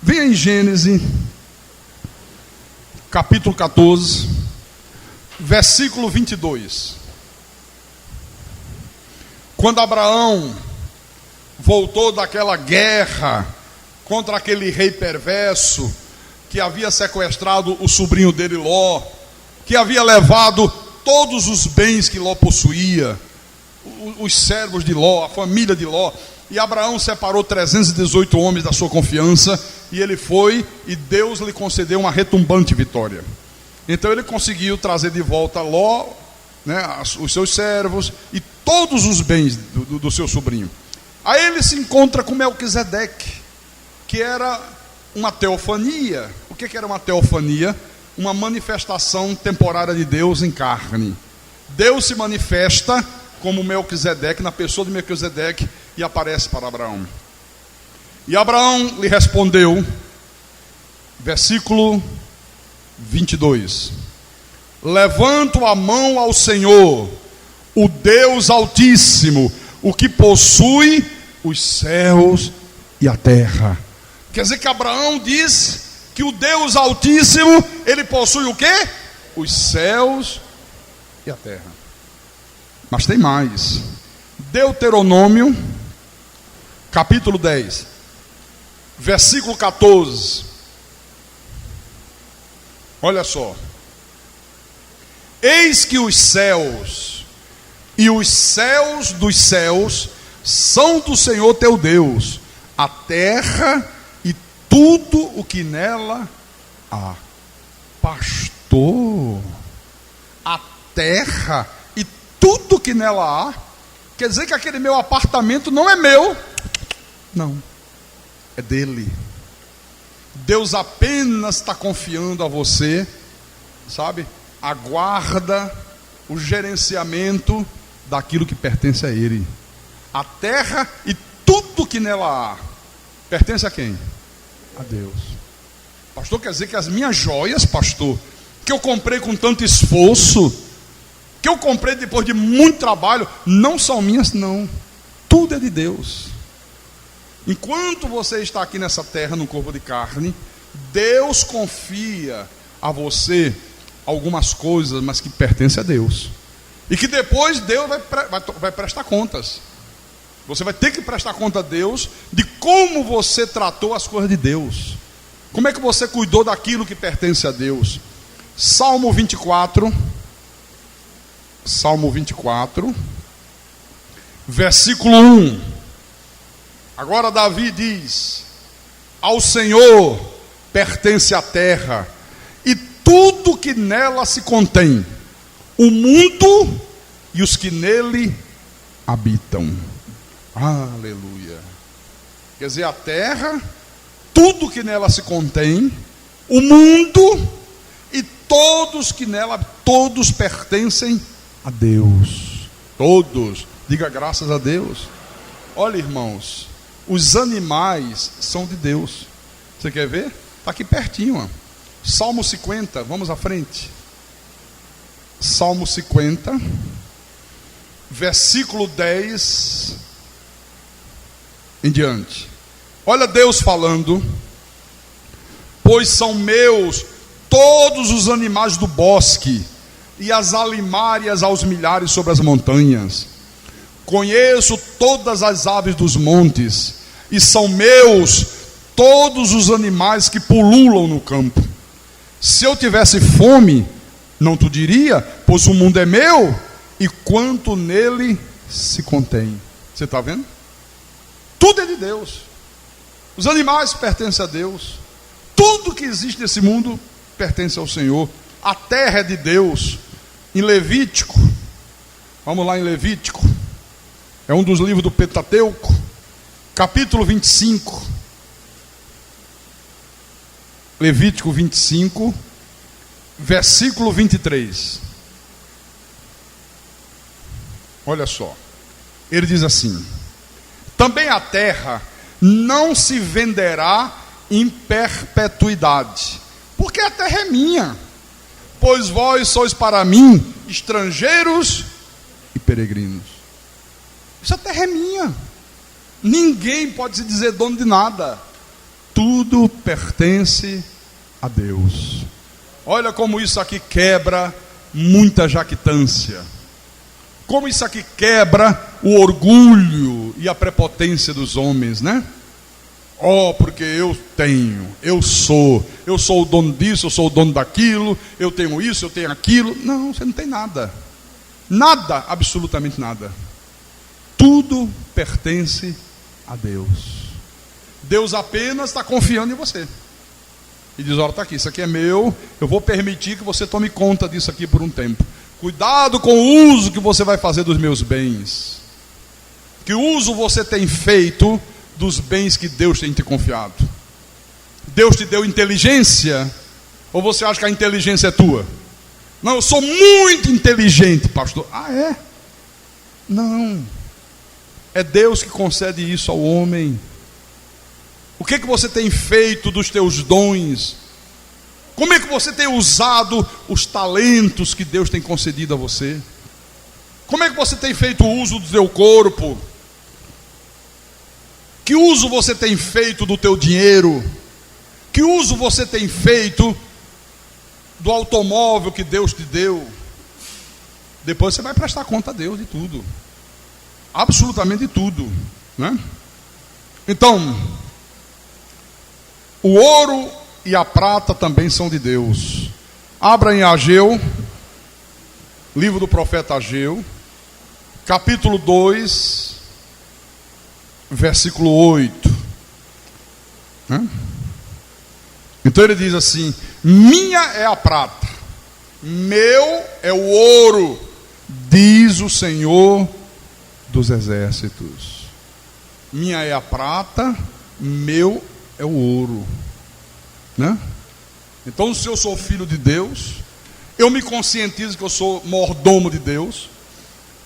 Venha em Gênesis, capítulo 14, versículo 22. Quando Abraão voltou daquela guerra contra aquele rei perverso, que havia sequestrado o sobrinho dele Ló, que havia levado todos os bens que Ló possuía, os servos de Ló, a família de Ló, e Abraão separou 318 homens da sua confiança, e ele foi, e Deus lhe concedeu uma retumbante vitória. Então ele conseguiu trazer de volta Ló, né, os seus servos, e todos os bens do seu sobrinho. Aí ele se encontra com Melquisedeque, que era uma teofania. O que era uma teofania? Uma manifestação temporária de Deus em carne. Deus se manifesta como Melquisedeque, na pessoa de Melquisedeque, e aparece para Abraão. E Abraão lhe respondeu, versículo 22, levanto a mão ao Senhor, o Deus Altíssimo, o que possui os céus e a terra. Quer dizer que Abraão diz que o Deus Altíssimo, ele possui o quê? Os céus e a terra. Mas tem mais. Deuteronômio, capítulo 10, versículo 14. Olha só. Eis que os céus e os céus dos céus são do Senhor teu Deus, a terra e tudo o que nela há. Pastor, a terra e tudo que nela há, quer dizer que aquele meu apartamento não é meu? Não, é dele. Deus apenas está confiando a você, sabe, aguarda o gerenciamento daquilo que pertence a ele. A terra e tudo que nela há pertence a quem? A Deus. Pastor, quer dizer que as minhas joias, pastor, que eu comprei com tanto esforço, que eu comprei depois de muito trabalho, não são minhas, não. Tudo é de Deus. Enquanto você está aqui nessa terra, no corpo de carne, Deus confia a você algumas coisas, mas que pertencem a Deus. E que depois Deus vai prestar contas. Você vai ter que prestar conta a Deus de como você tratou as coisas de Deus. Como é que você cuidou daquilo que pertence a Deus? Salmo 24, versículo 1. Agora Davi diz: ao Senhor pertence a terra e tudo que nela se contém, o mundo e os que nele habitam. Aleluia. Quer dizer, a terra, tudo que nela se contém, o mundo e todos que nela, todos pertencem a Deus. Todos. Diga graças a Deus. Olha, irmãos, os animais são de Deus. Você quer ver? Está aqui pertinho, ó. Salmo 50, vamos à frente. Salmo 50, versículo 10 em diante. Olha Deus falando: pois são meus todos os animais do bosque, e as alimárias aos milhares sobre as montanhas. Conheço todas as aves dos montes, e são meus todos os animais que pululam no campo. Se eu tivesse fome, não te diria, pois o mundo é meu, e quanto nele se contém. Você está vendo? Tudo é de Deus. Os animais pertencem a Deus. Tudo que existe nesse mundo pertence ao Senhor. A terra é de Deus. Em Levítico, vamos lá em Levítico, é um dos livros do Pentateuco, capítulo 25. Levítico 25, versículo 23. Olha só. Ele diz assim: também a terra não se venderá em perpetuidade, porque a terra é minha, pois vós sois para mim estrangeiros e peregrinos. Essa terra é minha. Ninguém pode se dizer dono de nada. Tudo pertence a Deus. Olha como isso aqui quebra muita jactância. Como isso aqui quebra o orgulho e a prepotência dos homens, né? Oh, porque eu tenho, eu sou o dono disso, eu sou o dono daquilo, eu tenho isso, eu tenho aquilo. Não, você não tem nada. Nada, absolutamente nada. Tudo pertence a Deus. Deus apenas está confiando em você. E diz: olha, está aqui, isso aqui é meu, eu vou permitir que você tome conta disso aqui por um tempo. Cuidado com o uso que você vai fazer dos meus bens. Que uso você tem feito dos bens que Deus tem te confiado? Deus te deu inteligência? Ou você acha que a inteligência é tua? Não, eu sou muito inteligente, pastor. Ah, é? Não. É Deus que concede isso ao homem. O que você tem feito dos teus dons? Como é que você tem usado os talentos que Deus tem concedido a você? Como é que você tem feito uso do teu corpo? Que uso você tem feito do teu dinheiro? Que uso você tem feito do automóvel que Deus te deu? Depois você vai prestar conta a Deus de tudo. Absolutamente de tudo, né? Então, o ouro e a prata também são de Deus. Abra em Ageu, livro do profeta Ageu, capítulo 2, versículo 8. Né? Então ele diz assim: minha é a prata, meu é o ouro, diz o Senhor dos exércitos. Minha é a prata, meu é o ouro, né? Então, se eu sou filho de Deus, eu me conscientizo que eu sou mordomo de Deus,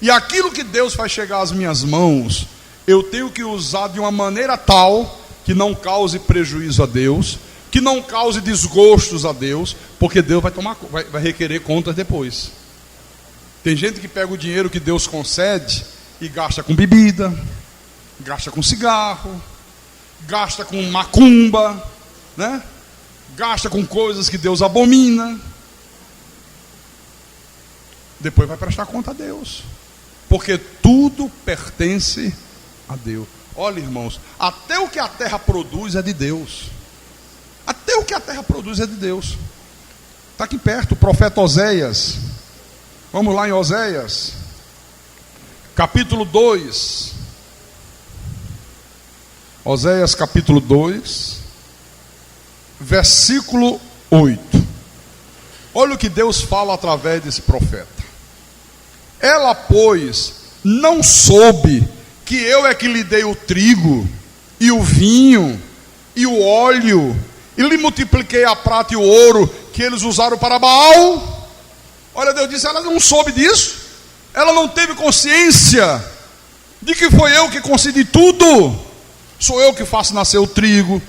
e aquilo que Deus faz chegar às minhas mãos, eu tenho que usar de uma maneira tal que não cause prejuízo a Deus, que não cause desgostos a Deus, porque Deus vai requerer contas depois. Tem gente que pega o dinheiro que Deus concede e gasta com bebida, gasta com cigarro, gasta com macumba, né? Gasta com coisas que Deus abomina. Depois vai prestar conta a Deus, porque tudo pertence a Deus. Olha, irmãos, até o que a terra produz é de Deus. Até o que a terra produz é de Deus. Está aqui perto o profeta Oséias. Vamos lá em Oséias, capítulo 2. Oséias capítulo 2, versículo 8. Olha o que Deus fala através desse profeta. Ela, pois, não soube que eu é que lhe dei o trigo, e o vinho, e o óleo, e lhe multipliquei a prata e o ouro, que eles usaram para Baal. Olha, Deus disse, ela não soube disso. Ela não teve consciência de que foi eu que concedi tudo. Sou eu que faço nascer o trigo,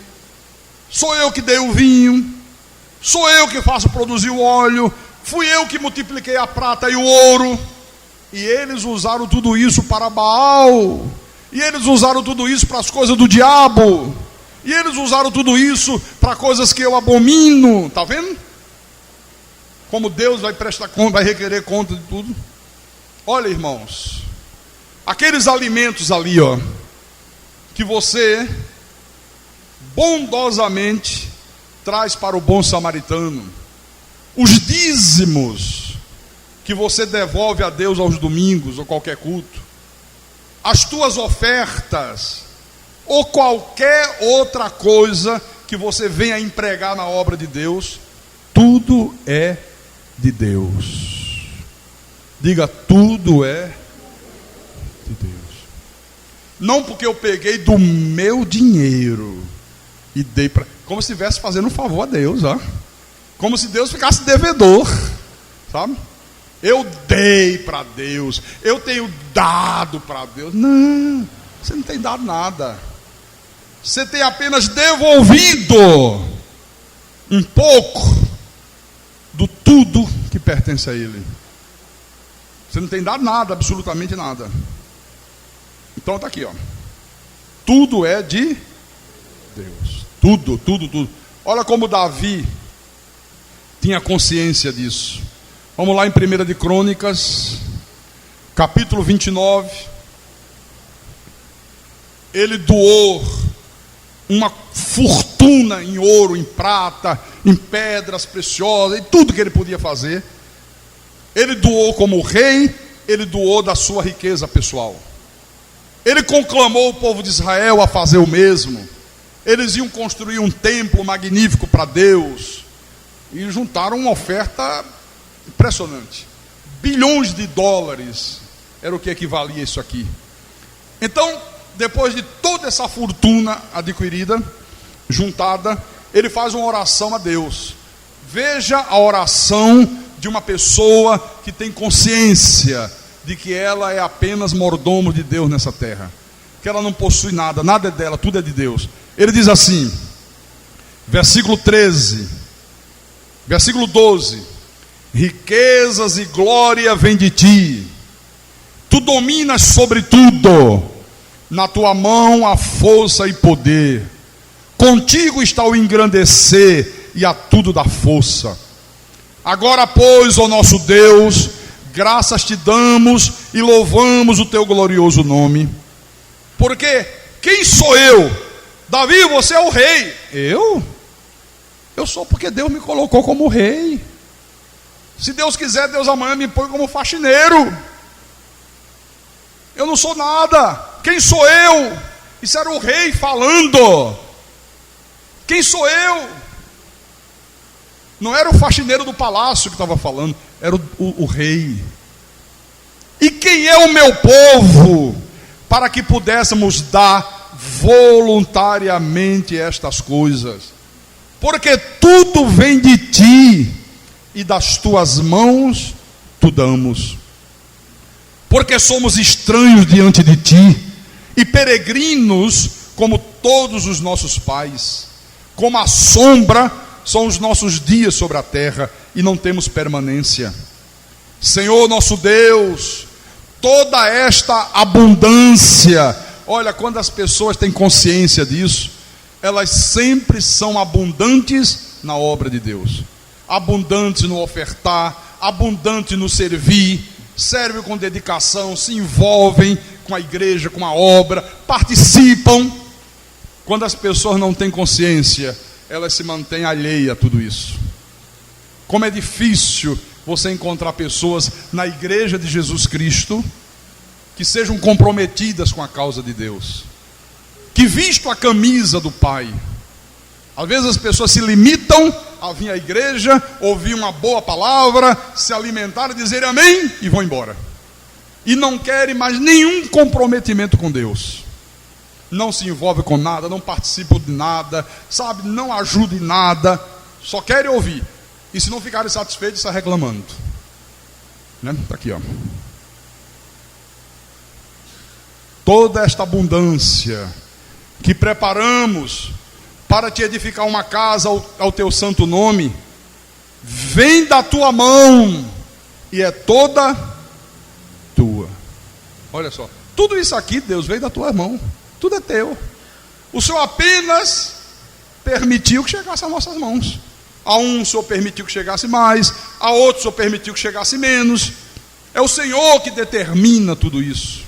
sou eu que dei o vinho, sou eu que faço produzir o óleo, fui eu que multipliquei a prata e o ouro. E eles usaram tudo isso para Baal, e eles usaram tudo isso para as coisas do diabo, e eles usaram tudo isso para coisas que eu abomino. Está vendo? Como Deus vai prestar conta, vai requerer conta de tudo. Olha, irmãos, aqueles alimentos ali, ó, que você bondosamente traz para o bom samaritano, os dízimos que você devolve a Deus aos domingos ou qualquer culto, as tuas ofertas ou qualquer outra coisa que você venha empregar na obra de Deus, tudo é de Deus. Diga, tudo é de Deus. Não porque eu peguei do meu dinheiro e dei para, como se estivesse fazendo um favor a Deus, ó. Como se Deus ficasse devedor, sabe? Eu dei para Deus, eu tenho dado para Deus. Não, você não tem dado nada. Você tem apenas devolvido um pouco do tudo que pertence a Ele. Você não tem dado nada, absolutamente nada. Então está aqui, ó. Tudo é de Deus. Tudo, tudo, tudo. Olha como Davi tinha consciência disso. Vamos lá em 1 de Crônicas, capítulo 29. Ele doou uma fortuna em ouro, em prata, em pedras preciosas, em tudo que ele podia fazer. Ele doou como rei, ele doou da sua riqueza pessoal. Ele conclamou o povo de Israel a fazer o mesmo. Eles iam construir um templo magnífico para Deus, e juntaram uma oferta impressionante. Bilhões de dólares era o que equivalia isso aqui. Então, depois de toda essa fortuna adquirida, juntada, ele faz uma oração a Deus. Veja a oração de uma pessoa que tem consciência de que ela é apenas mordomo de Deus nessa terra, que ela não possui nada, nada é dela, tudo é de Deus. Ele diz assim, versículo 13, versículo 12: riquezas e glória vêm de ti, tu dominas sobre tudo, na tua mão há força e poder, contigo está o engrandecer e a tudo dá força. Agora, pois, ó nosso Deus, graças te damos e louvamos o teu glorioso nome. Porque quem sou eu? Davi, você é o rei. Eu sou porque Deus me colocou como rei. Se Deus quiser, Deus amanhã me põe como faxineiro. Eu não sou nada. Quem sou eu? Isso era o rei falando. Quem sou eu? Não era o faxineiro do palácio que estava falando, era o rei. E quem é o meu povo, para que pudéssemos dar voluntariamente estas coisas? Porque tudo vem de ti, e das tuas mãos tu damos. Porque somos estranhos diante de ti, e peregrinos como todos os nossos pais. Como a sombra são os nossos dias sobre a terra, e não temos permanência. Senhor nosso Deus, toda esta abundância, olha, quando as pessoas têm consciência disso, elas sempre são abundantes na obra de Deus, abundantes no ofertar, abundantes no servir, servem com dedicação, se envolvem com a igreja, com a obra, participam. Quando as pessoas não têm consciência, elas se mantêm alheias a tudo isso. Como é difícil você encontrar pessoas na igreja de Jesus Cristo que sejam comprometidas com a causa de Deus, que vistam a camisa do Pai. Às vezes as pessoas se limitam a vir à igreja, ouvir uma boa palavra, se alimentar, dizer amém e vão embora. E não querem mais nenhum comprometimento com Deus. Não se envolve com nada, não participam de nada, sabe, não ajudam em nada, só querem ouvir. E se não ficarem satisfeitos, está reclamando. Né? Está aqui, ó. Toda esta abundância que preparamos para te edificar uma casa ao teu santo nome, vem da tua mão e é toda tua. Olha só, tudo isso aqui, Deus, veio da tua mão, tudo é teu. O Senhor apenas permitiu que chegasse às nossas mãos. A um o Senhor permitiu que chegasse mais, a outro o Senhor permitiu que chegasse menos. É o Senhor que determina tudo isso.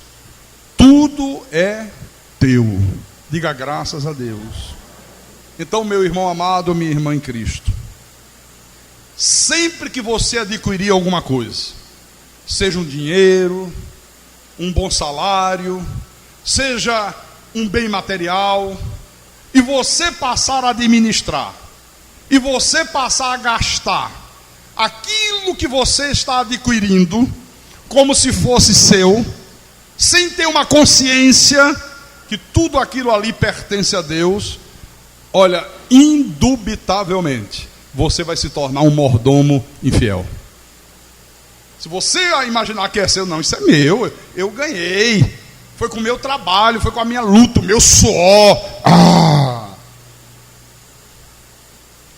Tudo é teu. Diga graças a Deus. Então, meu irmão amado, minha irmã em Cristo, sempre que você adquirir alguma coisa, seja um dinheiro, um bom salário, seja um bem material, e você passar a administrar, e você passar a gastar aquilo que você está adquirindo como se fosse seu, sem ter uma consciência que tudo aquilo ali pertence a Deus, olha, indubitavelmente você vai se tornar um mordomo infiel. Se você imaginar que é seu, não, isso é meu, eu ganhei, foi com o meu trabalho, foi com a minha luta, o meu suor.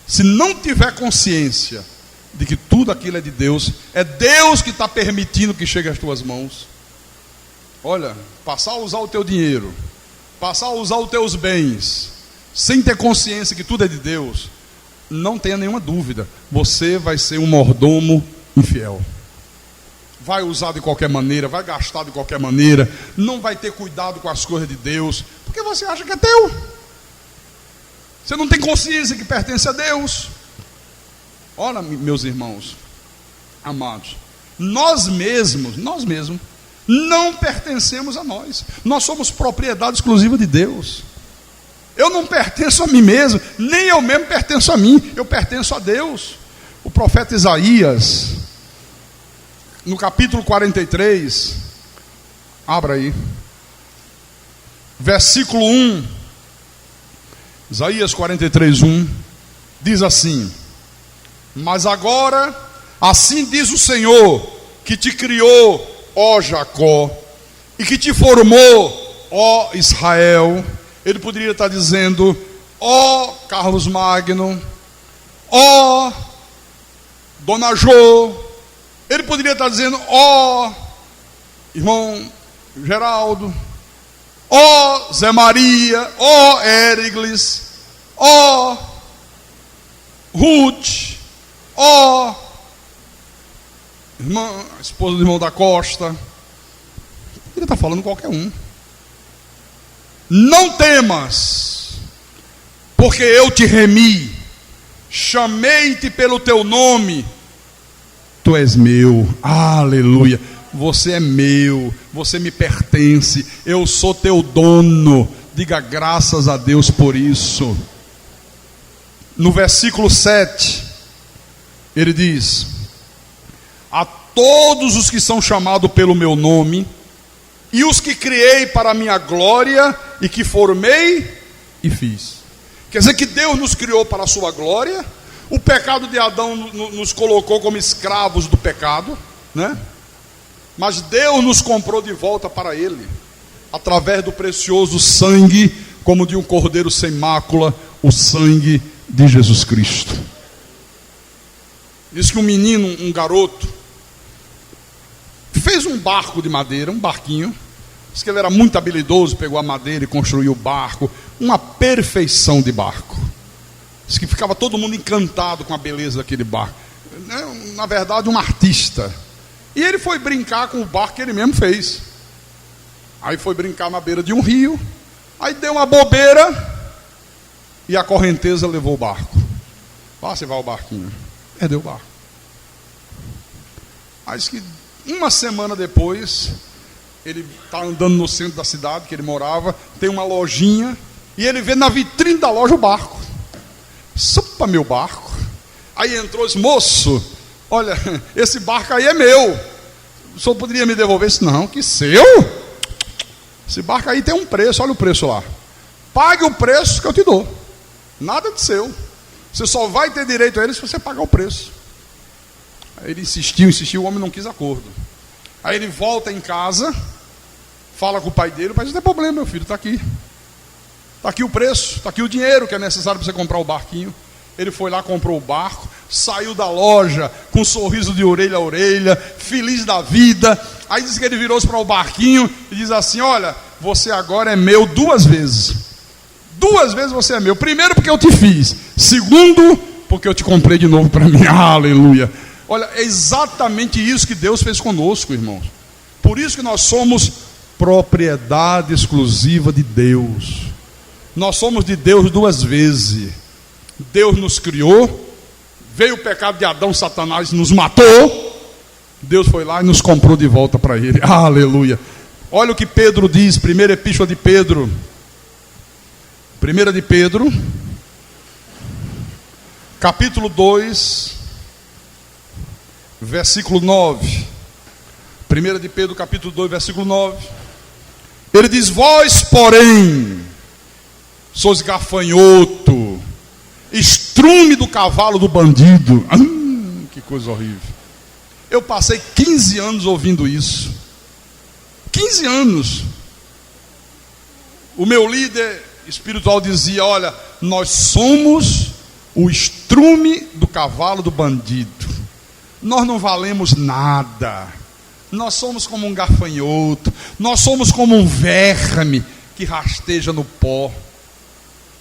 Se não tiver consciência de que tudo aquilo é de Deus, é Deus que está permitindo que chegue às tuas mãos. Olha, passar a usar o teu dinheiro, passar a usar os teus bens, sem ter consciência que tudo é de Deus, não tenha nenhuma dúvida, você vai ser um mordomo infiel. Vai usar de qualquer maneira, vai gastar de qualquer maneira, não vai ter cuidado com as coisas de Deus, porque você acha que é teu. Você não tem consciência que pertence a Deus. Olha, meus irmãos amados, nós mesmos não pertencemos a nós. Nós somos propriedade exclusiva de Deus. Eu não pertenço a mim mesmo, nem eu mesmo pertenço a mim, eu pertenço a Deus. O profeta Isaías, no capítulo 43, abra aí, versículo 1, Isaías 43, 1, diz assim: mas agora, assim diz o Senhor, que te criou, ó Jacó, e que te formou, ó Israel. Ele poderia estar dizendo, ó Carlos Magno, ó Dona Jô. Ele poderia estar dizendo, ó irmão Geraldo, ó Zé Maria, ó Érigles, ó Ruth, ó irmã, esposa do irmão da Costa. Ele está falando qualquer um. Não temas, porque eu te remi, chamei-te pelo teu nome, tu és meu. Aleluia. Você é meu, você me pertence, eu sou teu dono. Diga graças a Deus por isso. No versículo 7, ele diz: a todos os que são chamados pelo meu nome, e os que criei para a minha glória, e que formei e fiz. Quer dizer que Deus nos criou para a sua glória. O pecado de Adão nos colocou como escravos do pecado, né? Mas Deus nos comprou de volta para Ele, através do precioso sangue, como de um cordeiro sem mácula, o sangue de Jesus Cristo. Diz que um menino, um garoto, fez um barco de madeira, um barquinho. Diz que ele era muito habilidoso, pegou a madeira e construiu o barco. Uma perfeição de barco. Diz que ficava todo mundo encantado com a beleza daquele barco. Na verdade, um artista. E ele foi brincar com o barco que ele mesmo fez. Aí foi brincar na beira de um rio. Aí deu uma bobeira e a correnteza levou o barco. Lá você vai o barquinho. Perdeu o barco. Aí diz que uma semana depois, ele está andando no centro da cidade que ele morava, tem uma lojinha, e ele vê na vitrine da loja o barco. Supa, meu barco. Aí entrou esse moço, olha, esse barco aí é meu. O senhor poderia me devolver? Disse, não, que seu? Esse barco aí tem um preço, olha o preço lá. Pague o preço que eu te dou. Nada de seu. Você só vai ter direito a ele se você pagar o preço. Aí ele insistiu, o homem não quis acordo. Aí ele volta em casa, fala com o pai dele, o pai diz, não tem problema, meu filho, está aqui. Está aqui o preço, está aqui o dinheiro que é necessário para você comprar o barquinho. Ele foi lá, comprou o barco, saiu da loja com um sorriso de orelha a orelha, feliz da vida. Aí diz que ele virou-se para o barquinho e diz assim, olha, você agora é meu 2 vezes. 2 vezes você é meu. Primeiro porque eu te fiz. Segundo, porque eu te comprei de novo para mim. Aleluia. Olha, é exatamente isso que Deus fez conosco, irmãos. Por isso que nós somos propriedade exclusiva de Deus. Nós somos de Deus 2 vezes. Deus nos criou, veio o pecado de Adão, Satanás nos matou. Deus foi lá e nos comprou de volta para Ele. Aleluia. Olha o que Pedro diz, primeira epístola de Pedro. Primeira de Pedro, capítulo 2, versículo 9. Primeira de Pedro, capítulo 2, versículo 9. Ele diz, vós, porém, sois gafanhoto, estrume do cavalo do bandido. Que coisa horrível. Eu passei 15 anos ouvindo isso. 15 anos. O meu líder espiritual dizia, olha, nós somos o estrume do cavalo do bandido. Nós não valemos nada. Nós somos como um gafanhoto. Nós somos como um verme que rasteja no pó.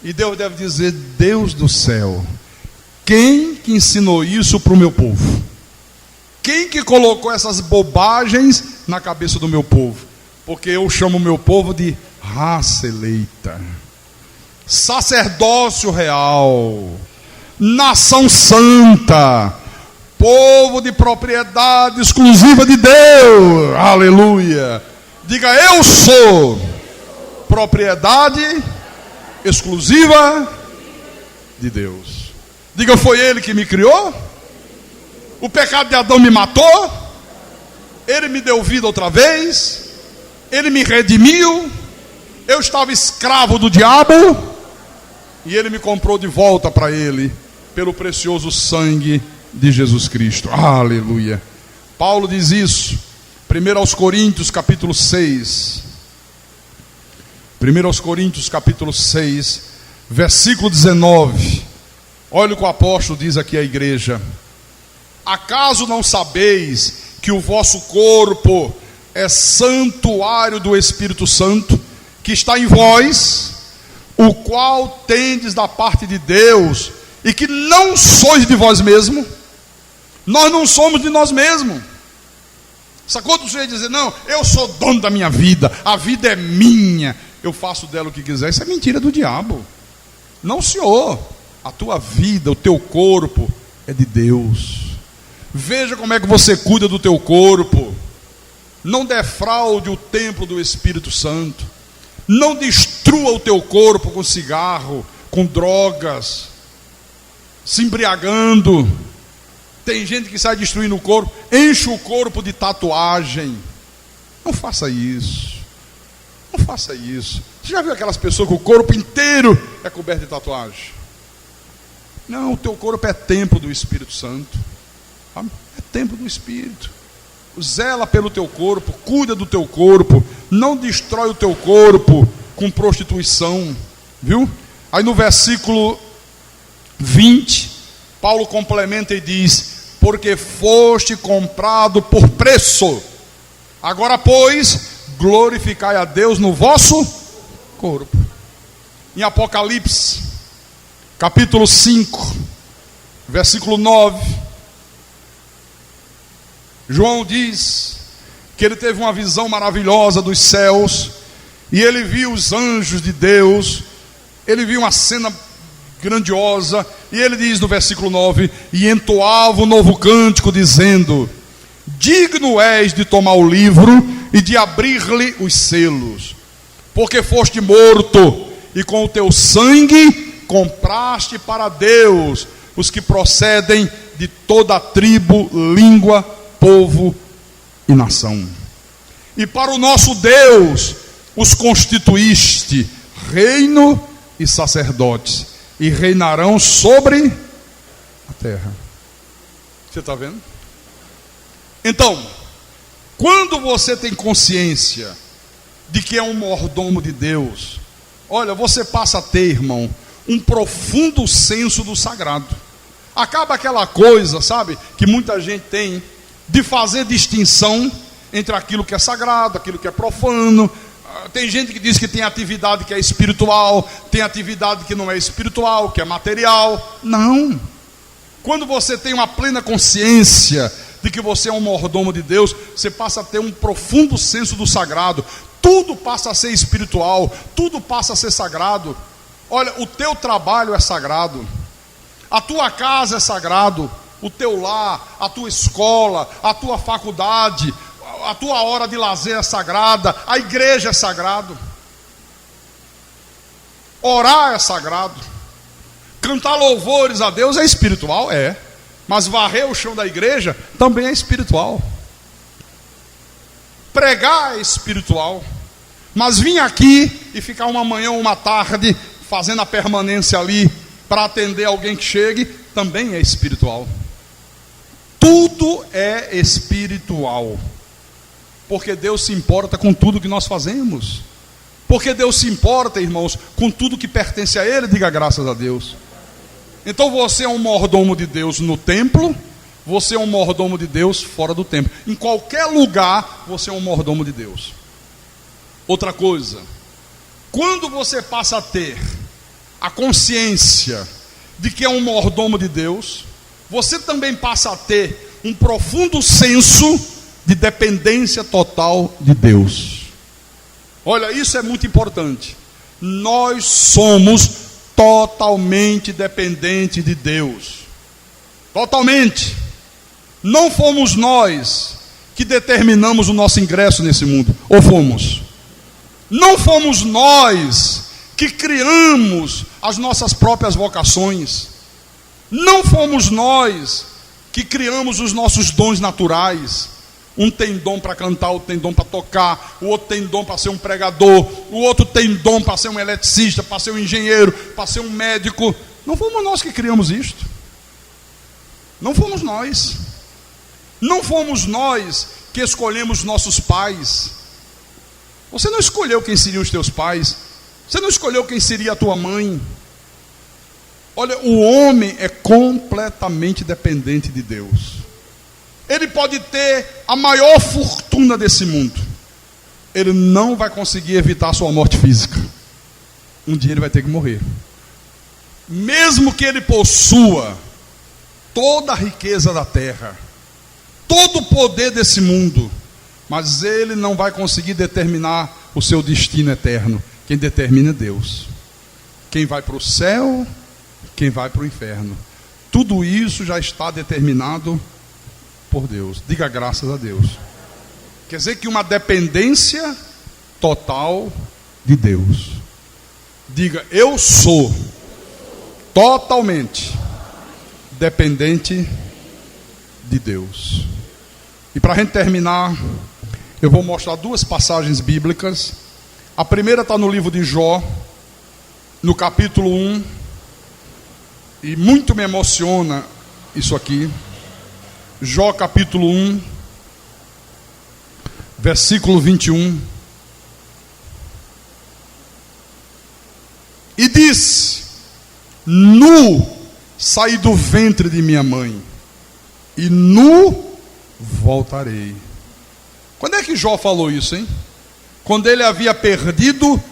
E Deus deve dizer, Deus do céu, quem que ensinou isso para o meu povo? Quem que colocou essas bobagens na cabeça do meu povo? Porque eu chamo o meu povo de raça eleita, sacerdócio real, nação santa, povo de propriedade exclusiva de Deus. Aleluia. Diga, eu sou propriedade exclusiva de Deus. Diga, foi Ele que me criou. O pecado de Adão me matou. Ele me deu vida outra vez. Ele me redimiu. Eu estava escravo do diabo e Ele me comprou de volta para Ele pelo precioso sangue de Jesus Cristo. Aleluia. Paulo diz isso 1 Coríntios capítulo 6. 1 Coríntios capítulo 6, versículo 19. Olha o que o apóstolo diz aqui à igreja. Acaso não sabeis que o vosso corpo é santuário do Espírito Santo, que está em vós, o qual tendes da parte de Deus, e que não sois de vós mesmo? Nós não somos de nós mesmos. Sacou? Você ia dizer, não, eu sou dono da minha vida, a vida é minha, eu faço dela o que quiser. Isso é mentira do diabo. Não, senhor. A tua vida, o teu corpo é de Deus. Veja como é que você cuida do teu corpo. Não defraude o templo do Espírito Santo. Não destrua o teu corpo com cigarro, com drogas, se embriagando. Tem gente que sai destruindo o corpo, enche o corpo de tatuagem. Não faça isso. Não faça isso. Você já viu aquelas pessoas que o corpo inteiro é coberto de tatuagem? Não, o teu corpo é templo do Espírito Santo. É templo do Espírito. Zela pelo teu corpo, cuida do teu corpo. Não destrói o teu corpo com prostituição. Viu? Aí no versículo 20, Paulo complementa e diz, porque foste comprado por preço. Agora, pois, glorificai a Deus no vosso corpo. Em Apocalipse, capítulo 5, versículo 9, João diz que ele teve uma visão maravilhosa dos céus, e ele viu os anjos de Deus, ele viu uma cena grandiosa, e ele diz no versículo 9: e entoava um novo cântico, dizendo: digno és de tomar o livro e de abrir-lhe os selos, porque foste morto, e com o teu sangue compraste para Deus os que procedem de toda a tribo, língua, povo e nação. E para o nosso Deus os constituíste reino e sacerdotes, e reinarão sobre a terra. Você está vendo? Então, quando você tem consciência de que é um mordomo de Deus, olha, você passa a ter, irmão, um profundo senso do sagrado. Acaba aquela coisa, sabe, que muita gente tem, de fazer distinção entre aquilo que é sagrado, aquilo que é profano. Tem gente que diz que tem atividade que é espiritual, tem atividade que não é espiritual, que é material. Não. Quando você tem uma plena consciência de que você é um mordomo de Deus, você passa a ter um profundo senso do sagrado. Tudo passa a ser espiritual, tudo passa a ser sagrado. Olha, o teu trabalho é sagrado, a tua casa é sagrado, o teu lar, a tua escola, a tua faculdade, a tua hora de lazer é sagrada, a igreja é sagrado, orar é sagrado, cantar louvores a Deus é espiritual, é, mas varrer o chão da igreja também é espiritual, pregar é espiritual, mas vir aqui e ficar uma manhã ou uma tarde fazendo a permanência ali para atender alguém que chegue também é espiritual. Tudo é espiritual, porque Deus se importa com tudo que nós fazemos, porque Deus se importa, irmãos, com tudo que pertence a Ele. Diga graças a Deus. Então você é um mordomo de Deus no templo, você é um mordomo de Deus fora do templo, em qualquer lugar você é um mordomo de Deus. Outra coisa, quando você passa a ter a consciência de que é um mordomo de Deus, você também passa a ter um profundo senso de dependência total de Deus. Olha, isso é muito importante. Nós somos totalmente dependentes de Deus. Totalmente. Não fomos nós que determinamos o nosso ingresso nesse mundo. Ou fomos? Não fomos nós que criamos as nossas próprias vocações. Não fomos nós que criamos os nossos dons naturais. Um tem dom para cantar, outro tem dom para tocar, o outro tem dom para ser um pregador, o outro tem dom para ser um eletricista, para ser um engenheiro, para ser um médico. Não fomos nós que criamos isto. Não fomos nós. Não fomos nós que escolhemos nossos pais. Você não escolheu quem seriam os teus pais. Você não escolheu quem seria a tua mãe. Olha, o homem é completamente dependente de Deus. Ele pode ter a maior fortuna desse mundo, ele não vai conseguir evitar a sua morte física. Um dia ele vai ter que morrer. Mesmo que ele possua toda a riqueza da terra, todo o poder desse mundo, mas ele não vai conseguir determinar o seu destino eterno. Quem determina é Deus. Quem vai para o céu, quem vai para o inferno, tudo isso já está determinado por Deus. Diga graças a Deus. Quer dizer que uma dependência total de Deus. Diga, eu sou totalmente dependente de Deus. E para a gente terminar, eu vou mostrar duas passagens bíblicas. A primeira está no livro de Jó, no capítulo 1, e muito me emociona isso aqui. Jó capítulo 1, versículo 21. E disse: nu saí do ventre de minha mãe, e nu voltarei. Quando é que Jó falou isso, hein? Quando ele havia perdido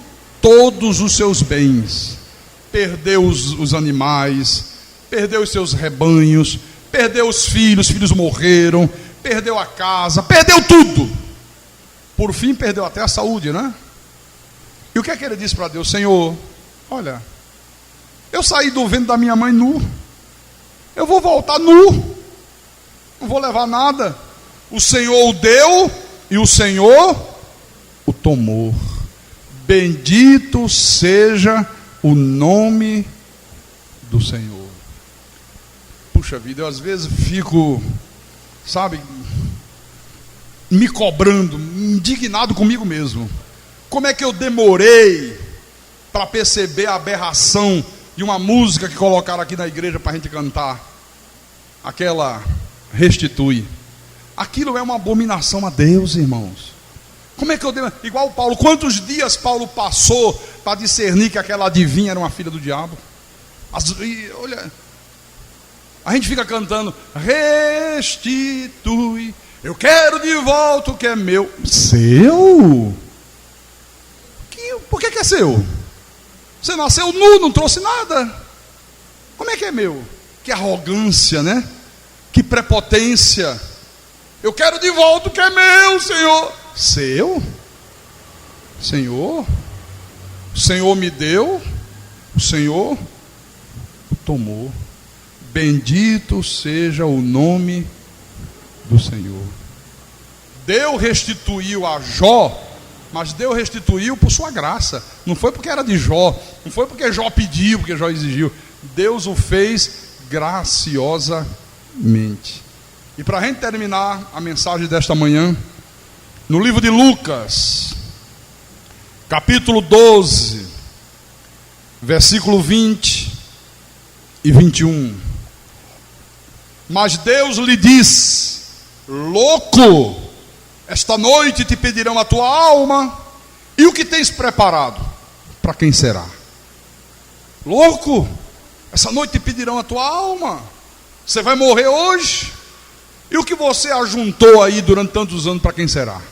todos os seus bens. Perdeu os animais, perdeu os seus rebanhos, perdeu os filhos morreram, perdeu a casa, perdeu tudo. Por fim, perdeu até a saúde, né? E o que é que ele disse para Deus? Senhor, olha, eu saí do ventre da minha mãe nu, eu vou voltar nu, não vou levar nada. O Senhor o deu e o Senhor o tomou. Bendito seja o nome do Senhor. Puxa vida, eu às vezes fico, sabe, me cobrando, indignado comigo mesmo. Como é que eu demorei para perceber a aberração de uma música que colocaram aqui na igreja para a gente cantar? Aquela restitui. Aquilo é uma abominação a Deus, irmãos. Como é que eu devo... Igual Paulo, quantos dias Paulo passou para discernir que aquela adivinha era uma filha do diabo? Olha, a gente fica cantando, restitui, eu quero de volta o que é meu. Seu? Por que é seu? Você nasceu nu, não trouxe nada. Como é que é meu? Que arrogância, né? Que prepotência. Eu quero de volta o que é meu, Senhor. Seu? Senhor? O Senhor me deu, o Senhor o tomou. Bendito seja o nome do Senhor. Deus restituiu a Jó, mas Deus restituiu por sua graça. Não foi porque era de Jó, não foi porque Jó pediu, porque Jó exigiu. Deus o fez graciosamente. E para a gente terminar a mensagem desta manhã, no livro de Lucas, capítulo 12, versículo 20 e 21. Mas Deus lhe disse: louco, esta noite te pedirão a tua alma, e o que tens preparado, para quem será? Louco, essa noite te pedirão a tua alma, você vai morrer hoje, e o que você ajuntou aí durante tantos anos, para quem será?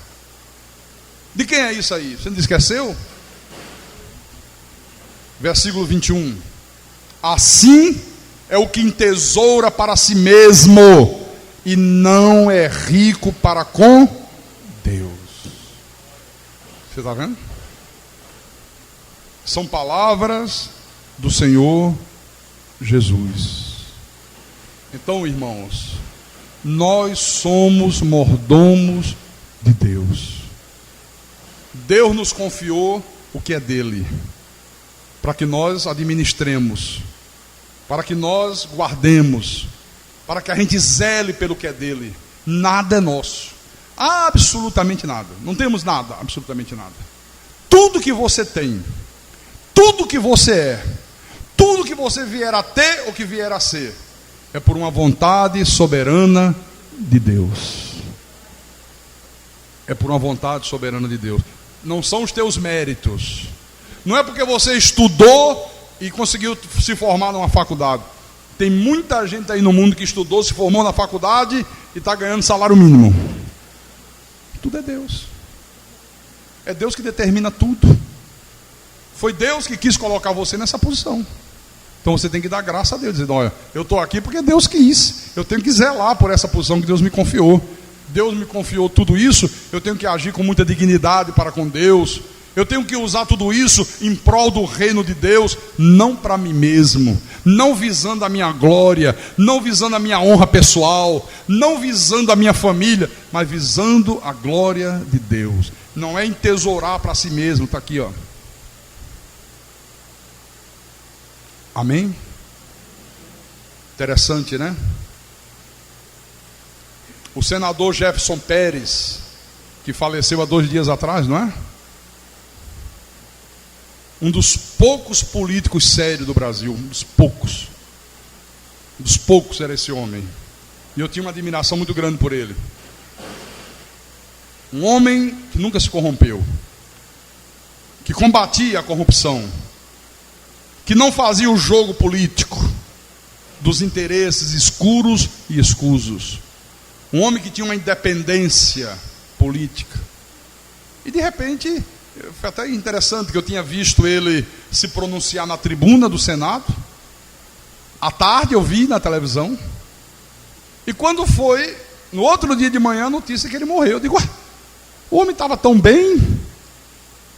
De quem é isso aí? Você não disse que é seu? Versículo 21. Assim é o que entesoura para si mesmo, e não é rico para com Deus. Você está vendo? São palavras do Senhor Jesus. Então, irmãos, nós somos mordomos de Deus. Deus nos confiou o que é dele, para que nós administremos, para que nós guardemos, para que a gente zele pelo que é dele. Nada é nosso, absolutamente nada. Não temos nada, absolutamente nada. Tudo que você tem, tudo que você é, tudo que você vier a ter ou que vier a ser, é por uma vontade soberana de Deus. É por uma vontade soberana de Deus. Não são os teus méritos. Não é porque você estudou e conseguiu se formar numa faculdade. Tem muita gente aí no mundo que estudou, se formou na faculdade e está ganhando salário mínimo. Tudo é Deus. É Deus que determina tudo. Foi Deus que quis colocar você nessa posição. Então você tem que dar graça a Deus, dizendo: olha, eu estou aqui porque Deus quis. Eu tenho que zelar por essa posição que Deus me confiou. Deus me confiou tudo isso, eu tenho que agir com muita dignidade para com Deus. Eu tenho que usar tudo isso em prol do reino de Deus, não para mim mesmo, não visando a minha glória, não visando a minha honra pessoal, não visando a minha família, mas visando a glória de Deus. Não é entesourar para si mesmo. Está aqui, ó. Amém? Interessante, né? O senador Jefferson Pérez, que faleceu há 2 dias atrás, não é? Um dos poucos políticos sérios do Brasil, um dos poucos. Um dos poucos era esse homem. E eu tinha uma admiração muito grande por ele. Um homem que nunca se corrompeu, que combatia a corrupção, que não fazia o jogo político dos interesses escuros e escusos. Um homem que tinha uma independência política. política. E de repente, foi até interessante que eu tinha visto ele se pronunciar na tribuna do Senado. À tarde eu vi na televisão. E quando foi, no outro dia de manhã, a notícia que ele morreu. Eu digo, o homem estava tão bem,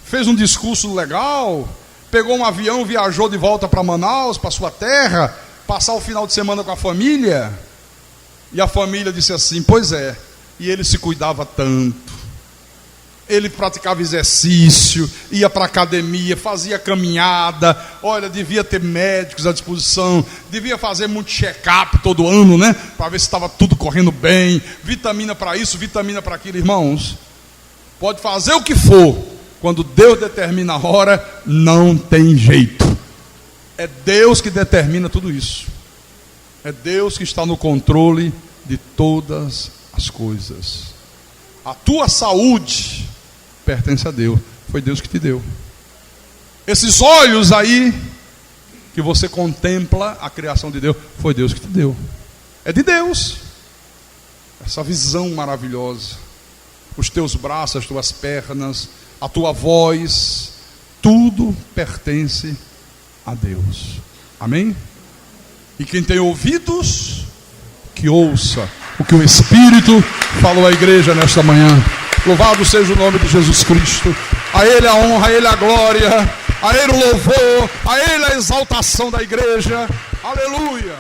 fez um discurso legal, pegou um avião, viajou de volta para Manaus, para sua terra, passar o final de semana com a família. E a família disse assim, pois é, e ele se cuidava tanto. Ele praticava exercício, ia para a academia, fazia caminhada, olha, devia ter médicos à disposição, devia fazer muito check-up todo ano, né? Para ver se estava tudo correndo bem, vitamina para isso, vitamina para aquilo. Irmãos, pode fazer o que for, quando Deus determina a hora, não tem jeito. É Deus que determina tudo isso. É Deus que está no controle de todas as coisas. A tua saúde pertence a Deus. Foi Deus que te deu. Esses olhos aí que você contempla a criação de Deus, foi Deus que te deu. É de Deus. Essa visão maravilhosa. Os teus braços, as tuas pernas, a tua voz, tudo pertence a Deus. Amém? E quem tem ouvidos, que ouça o que o Espírito falou à igreja nesta manhã. Louvado seja o nome de Jesus Cristo. A Ele a honra, a Ele a glória, a Ele o louvor, a Ele a exaltação da igreja. Aleluia.